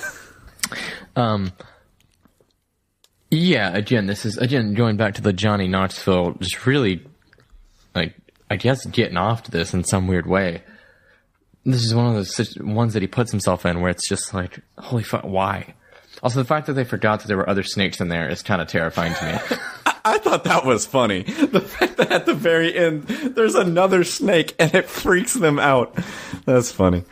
Yeah, this is going back to the Johnny Knoxville, just really, like, I guess getting off to this in some weird way. This is one of those ones that he puts himself in where it's just like, holy fuck, why? Also, the fact that they forgot that there were other snakes in there is kind of terrifying to me. I thought that was funny. The fact that at the very end, there's another snake and it freaks them out. That's funny.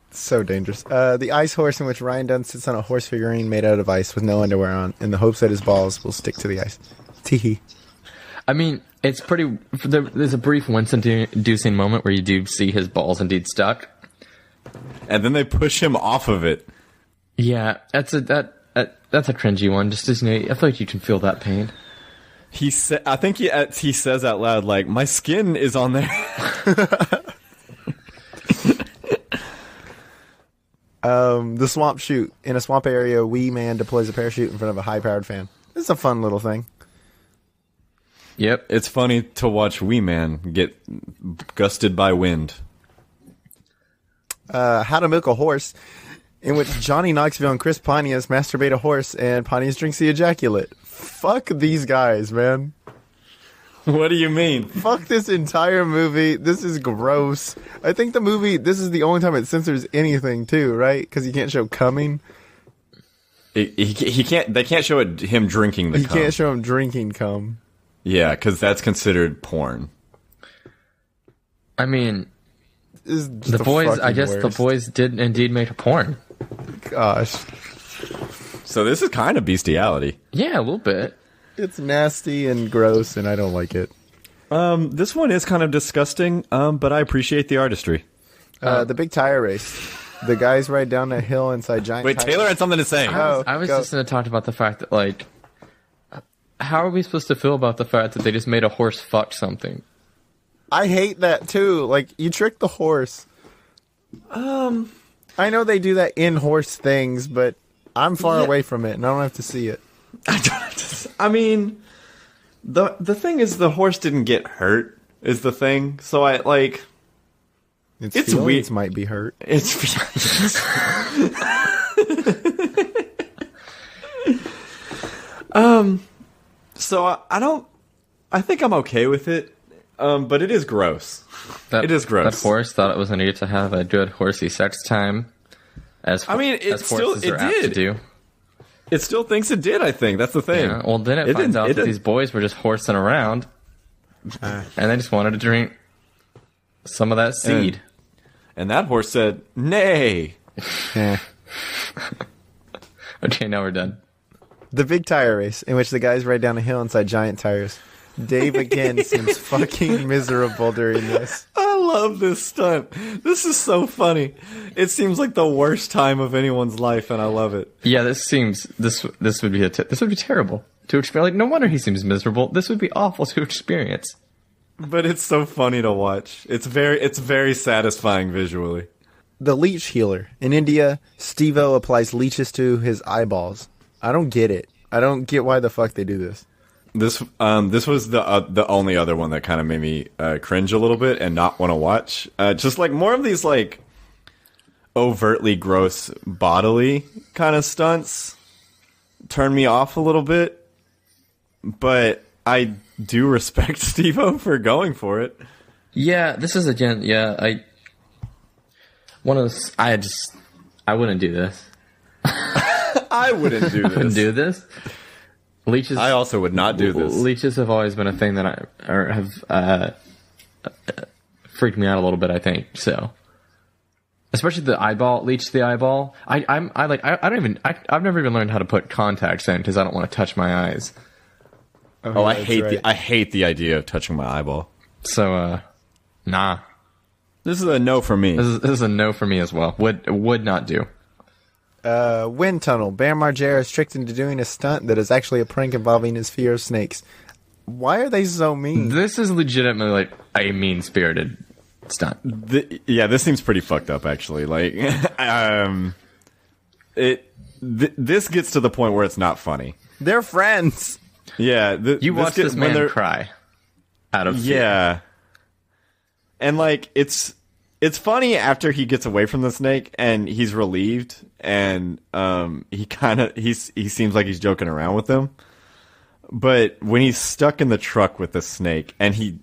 So dangerous. The ice horse, in which Ryan Dunn sits on a horse figurine made out of ice with no underwear on, in the hopes that his balls will stick to the ice. Teehee. I mean, it's pretty... There's a brief Winston-inducing moment where you do see his balls indeed stuck. And then they push him off of it. Yeah, that's a cringy one. Just, I feel like you can feel that pain. I think he says out loud, like, my skin is on there. The swamp shoot. In a swamp area, Wee Man deploys a parachute in front of a high-powered fan. It's a fun little thing. Yep. It's funny to watch Wee Man get gusted by wind. How to Milk a Horse, in which Johnny Knoxville and Chris Pontius masturbate a horse and Pontius drinks the ejaculate. Fuck these guys, man. What do you mean? Fuck this entire movie. This is gross. I think the movie, this is the only time it censors anything too, right? Because you can't show coming. He can't. They can't show him drinking the cum. You can't show him drinking cum. Yeah, because that's considered porn. I mean, the boys. I guess the boys did indeed make a porn. Gosh. So this is kind of bestiality. Yeah, a little bit. It's nasty and gross, and I don't like it. This one is kind of disgusting, but I appreciate the artistry. The big tire race. The guys ride down a hill inside giant Wait, tires. Taylor had something to say. I was just going to talk about the fact that, like, how are we supposed to feel about the fact that they just made a horse fuck something? I hate that too. Like, you trick the horse. I know they do that in horse things, but I'm far away from it, and I don't have to see it. I mean, the thing is, the horse didn't get hurt. Is the thing. So I like. Its feelings might be hurt. It's. So I don't. I think I'm okay with it. But it is gross. It is gross. That horse thought it was needed to have a good horsey sex time. As horses are apt to do. It still thinks it did, I think. That's the thing. Yeah, well, then it finds out that these boys were just horsing around. And they just wanted to drink some of that seed. And that horse said, nay. Okay, now we're done. The big tire race, in which the guys ride down a hill inside giant tires. Dave again seems fucking miserable during this. I love this stunt. This is so funny. It seems like the worst time of anyone's life, and I love it. Yeah, this would be terrible to experience. Like, no wonder he seems miserable. This would be awful to experience. But it's so funny to watch. It's very satisfying visually. The leech healer. In India, Steve-O applies leeches to his eyeballs. I don't get it. I don't get why the fuck they do this. This was the only other one that kind of made me cringe a little bit and not want to watch. Just like more of these like overtly gross bodily kind of stunts turn me off a little bit. But I do respect Steve-O for going for it. Yeah, this is again. Yeah, I wouldn't do this. I wouldn't do this. Wouldn't do this. Leeches. I also would not do this. Leeches have always been a thing that have freaked me out a little bit. I think so. Especially the eyeball leech to the eyeball. I've never even learned how to put contacts in because I don't want to touch my eyes. I hate the idea of touching my eyeball. So nah. This is a no for me. This is a no for me as well. Would not do. Wind tunnel. Bam Margera is tricked into doing a stunt that is actually a prank involving his fear of snakes. Why are they so mean? This is legitimately like a mean-spirited stunt. This seems pretty fucked up, actually. Like, this gets to the point where it's not funny. They're friends. Yeah, you watch this man cry out of fear. Yeah, and like it's funny after he gets away from the snake and he's relieved and he seems like he's joking around with them. But when he's stuck in the truck with the snake and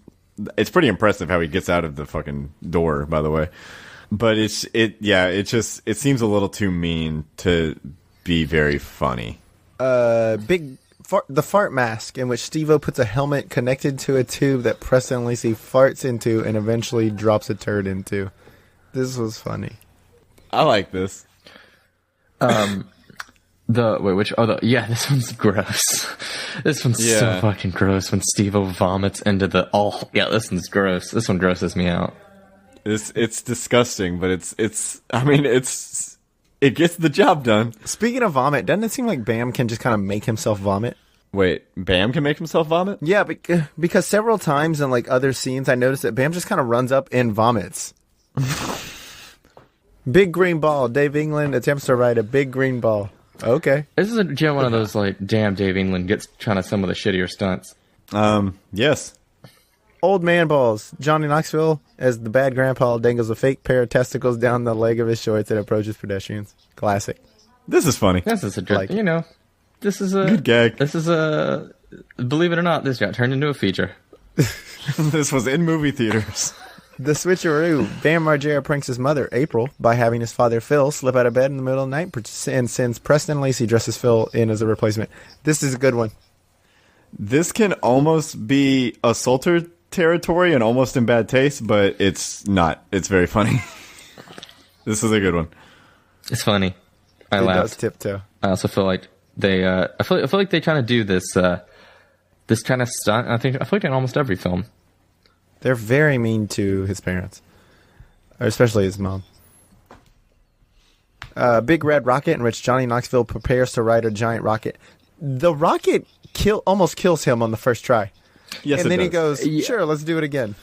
it's pretty impressive how he gets out of the fucking door, by the way. But it seems a little too mean to be very funny. The fart mask, in which Steve-O puts a helmet connected to a tube that Preston Lacey farts into and eventually drops a turd into. This was funny. I like this. This one's gross. This one's so fucking gross when Steve-O vomits into the this one's gross. This one grosses me out. It's disgusting, but it gets the job done. Speaking of vomit, doesn't it seem like Bam can just kind of make himself vomit? Wait, Bam can make himself vomit? Yeah, because several times in like other scenes, I noticed that Bam just kind of runs up and vomits. Big green ball. Dave England attempts to ride a big green ball. Okay. This is one of those like, damn, Dave England gets trying to some of the shittier stunts. Yes. Old man balls. Johnny Knoxville, as the bad grandpa, dangles a fake pair of testicles down the leg of his shorts and approaches pedestrians. Classic. This is funny. This is a good, this is a good gag. This is believe it or not, this got turned into a feature. This was in movie theaters. The switcheroo. Bam Margera pranks his mother, April, by having his father, Phil, slip out of bed in the middle of the night and sends Preston Lacey dress as Phil in as a replacement. This is a good one. This can almost be assaulter territory and almost in bad taste, but it's not. It's very funny. This is a good one. It's funny. I laughed. Does tiptoe. I also feel like they. I feel like they trying to do this. This kind of stunt. I feel like in almost every film. They're very mean to his parents, or especially his mom. Big red rocket, in which Johnny Knoxville prepares to ride a giant rocket. The rocket almost kills him on the first try. Yes, and then does. He goes, "Sure, let's do it again."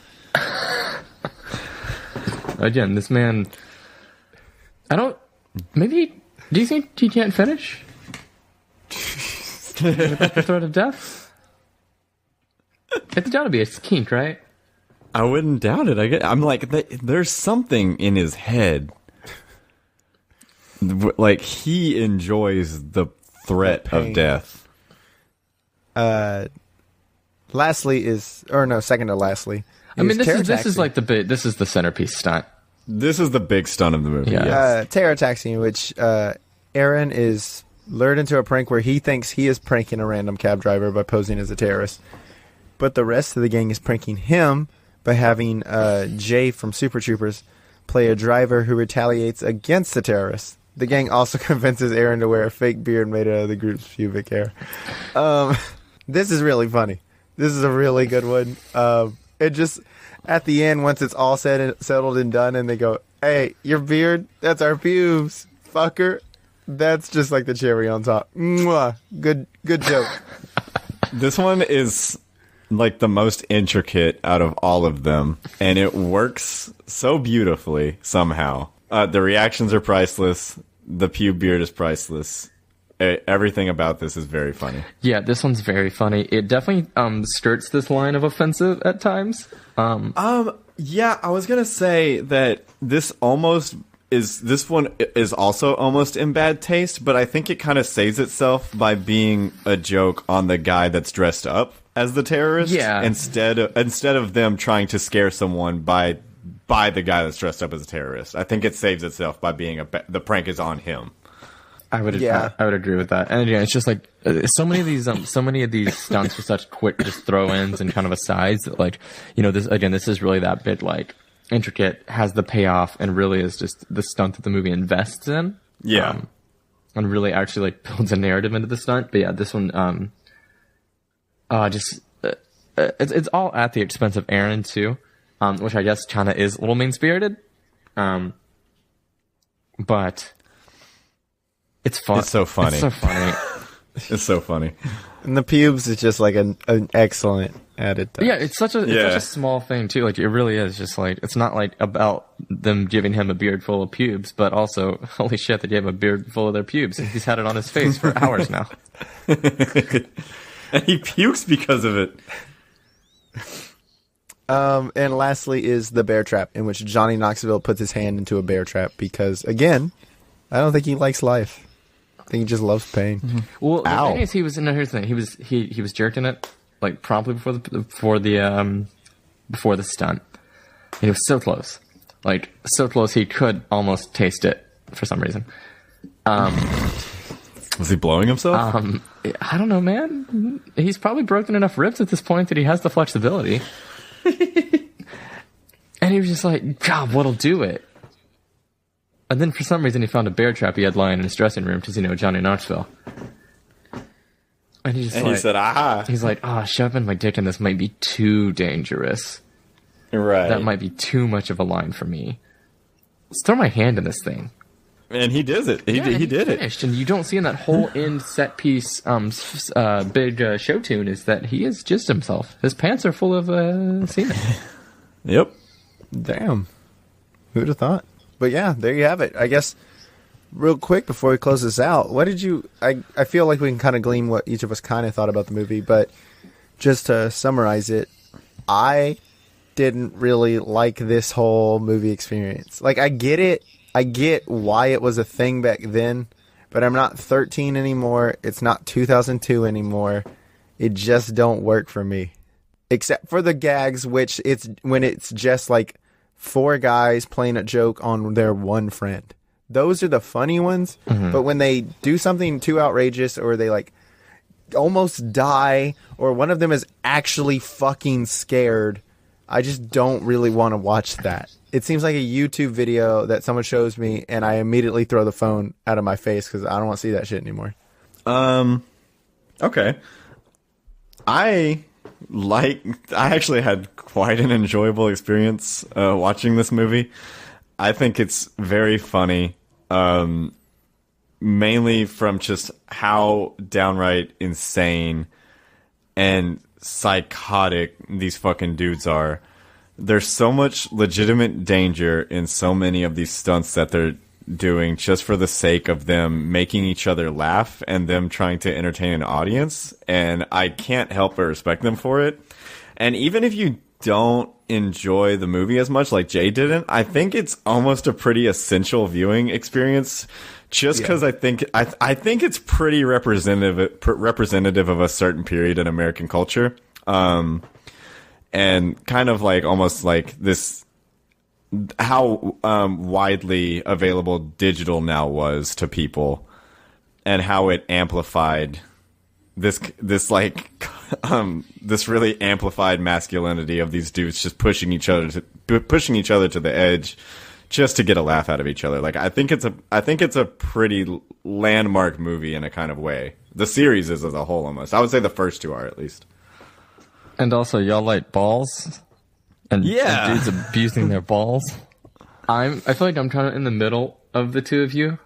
Again, this man. Maybe. Do you think he can't finish? About the threat of death? It's got to be a kink, right? I wouldn't doubt it. I'm like, there's something in his head. Like, he enjoys the threat of death. Second to lastly. I mean, this is like this is the centerpiece stunt. This is the big stunt of the movie. Yeah. Yes. Terror Taxi, in which Aaron is lured into a prank where he thinks he is pranking a random cab driver by posing as a terrorist. But the rest of the gang is pranking him by having Jay from Super Troopers play a driver who retaliates against the terrorists. The gang also convinces Aaron to wear a fake beard made out of the group's pubic hair. This is really funny. This is a really good one. at the end, once it's all said and settled and done, and they go, "Hey, your beard, that's our pubes, fucker." That's just like the cherry on top. Mwah. Good joke. This one is like the most intricate out of all of them, and it works so beautifully somehow. The reactions are priceless. The pube beard is priceless. Everything about this is very funny. Yeah, this one's very funny. It definitely skirts this line of offensive at times. Yeah, I was gonna say that this one is also almost in bad taste, but I think it kind of saves itself by being a joke on the guy that's dressed up as the terrorist. Yeah. Instead of them trying to scare someone by the guy that's dressed up as a terrorist. I think it saves itself by being the prank is on him. I would agree with that. And yeah, it's just like so many of these stunts are such quick just throw-ins and kind of asides that, like, you know, this is really that bit like intricate, has the payoff, and really is just the stunt that the movie invests in. Yeah. And really actually like builds a narrative into the stunt. But yeah, this one it's all at the expense of Aaron too, which I guess kind of is a little mean-spirited. But it's fun. It's so funny. It's so funny. It's so funny. And the pubes is just like an excellent added touch. Yeah, it's such a small thing too. Like, it really is just like, it's not like about them giving him a beard full of pubes, but also, holy shit, they gave him a beard full of their pubes. He's had it on his face for hours now. And he pukes because of it. And lastly is the bear trap, in which Johnny Knoxville puts his hand into a bear trap because, again, I don't think he likes life. I think he just loves pain. Mm-hmm. Well, the thing is, here's the thing. He was jerking it like promptly before the stunt. And he was so close, he could almost taste it for some reason. Was he blowing himself? I don't know, man. He's probably broken enough ribs at this point that he has the flexibility. And he was just like, God, what'll do it? And then for some reason he found a bear trap he had lying in his dressing room because, you know, Johnny Knoxville. And he said, aha. He's like, shoving my dick in this might be too dangerous. Right. That might be too much of a line for me. Let's throw my hand in this thing. And he did it. He did finished. And you don't see in that whole end set piece big show tune is that he is just himself. His pants are full of semen. Yep. Damn. Who'd have thought? But yeah, there you have it. I guess real quick before we close this out, what did you... I feel like we can kind of glean what each of us kind of thought about the movie, but just to summarize it, I didn't really like this whole movie experience. Like, I get it. I get why it was a thing back then, but I'm not 13 anymore. It's not 2002 anymore. It just don't work for me. Except for the gags, which it's when it's just like four guys playing a joke on their one friend. Those are the funny ones. Mm-hmm. But when they do something too outrageous, or they like almost die, or one of them is actually fucking scared, I just don't really want to watch that. It seems like a YouTube video that someone shows me, and I immediately throw the phone out of my face because I don't want to see that shit anymore. Okay. I actually had quite an enjoyable experience watching this movie. I think it's very funny, mainly from just how downright insane and psychotic these fucking dudes are. There's so much legitimate danger in so many of these stunts that they're doing just for the sake of them making each other laugh and them trying to entertain an audience. And I can't help but respect them for it. And even if you don't enjoy the movie as much, like Jay didn't, I think it's almost a pretty essential viewing experience. Just because I think it's pretty representative of a certain period in American culture. And kind of like almost like this, how widely available digital now was to people, and how it amplified this really amplified masculinity of these dudes just pushing each other to the edge just to get a laugh out of each other. Like, I think it's a pretty landmark movie in a kind of way. The series is as a whole, almost. I would say the first two are, at least. And also, y'all like balls? and Yeah. dudes abusing their balls. I feel like I'm kind of in the middle of the two of you.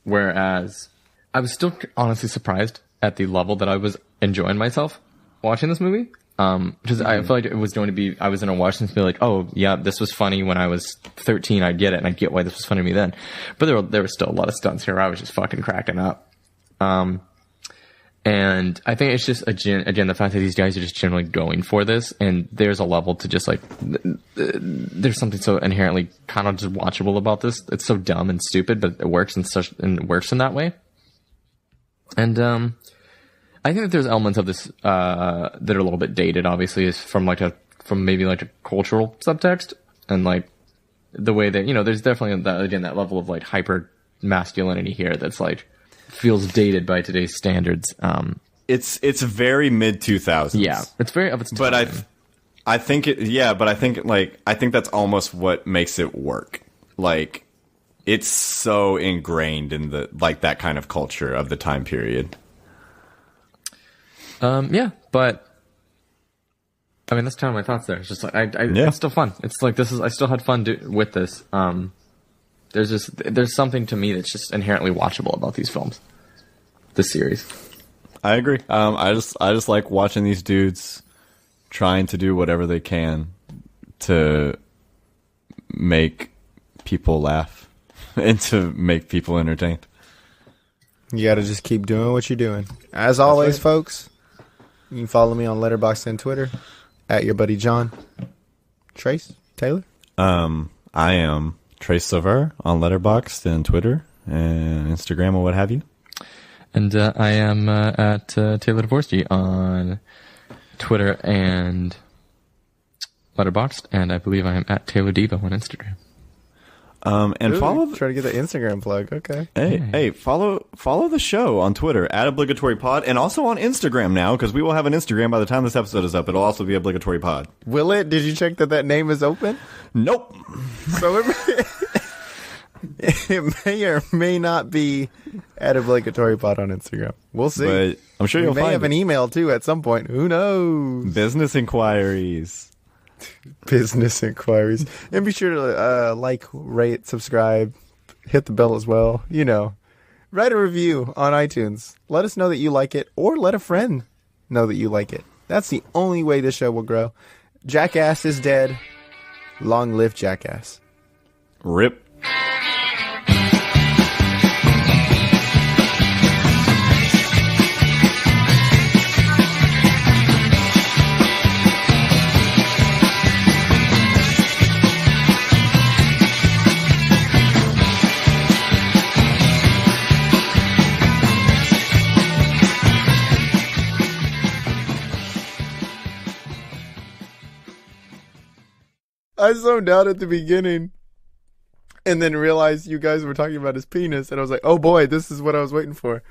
Whereas I was still honestly surprised at the level that I was enjoying myself watching this movie. Because I feel like it was going to be, I was going to watch this and be like, oh yeah, this was funny when I was 13. I get it, and I get why this was funny to me then. But there was still a lot of stunts here. I was just fucking cracking up. And I think it's just again the fact that these guys are just generally going for this, and there's a level to just like there's something so inherently kind of just watchable about this. It's so dumb and stupid, but it works and it works in that way. And I think that there's elements of this that are a little bit dated. Obviously, is from maybe like a cultural subtext, and like the way that there's definitely that level of like hyper masculinity here that's like feels dated by today's standards. It's very mid 2000s. Yeah, it's very of its time. But I think that's almost what makes it work. Like, it's so ingrained in that kind of culture of the time period. Yeah, but I mean that's kind of my thoughts there. It's just like it's still fun. It's like I still had fun with this. There's something to me that's just inherently watchable about these films, this series. I agree. I just like watching these dudes trying to do whatever they can to make people laugh and to make people entertained. You got to just keep doing what you're doing. As always, right. folks, you can follow me on Letterboxd and Twitter at your buddy John. Trace Taylor. I am Trace Silver on Letterboxd and Twitter and Instagram or what have you. And I am at Taylor Dvorsky on Twitter and Letterboxd, and I believe I am at Taylor Devo on Instagram. And Ooh, try to get the Instagram plug. Okay. Hey, follow the show on Twitter at Obligatory Pod, and also on Instagram now, because we will have an Instagram by the time this episode is up. It'll also be Obligatory Pod. Will it? Did you check that name is open? Nope. So it may or may not be at Obligatory Pod on Instagram. We'll see. But I'm sure you'll may find have an email too at some point. Who knows? Business inquiries. Business inquiries. And be sure to like, rate, subscribe, hit the bell as well. Write a review on iTunes. Let us know that you like it, or let a friend know that you like it. That's the only way this show will grow. Jackass is dead. Long live Jackass. RIP. I zoned out at the beginning and then realized you guys were talking about his penis, and I was like, oh boy, this is what I was waiting for.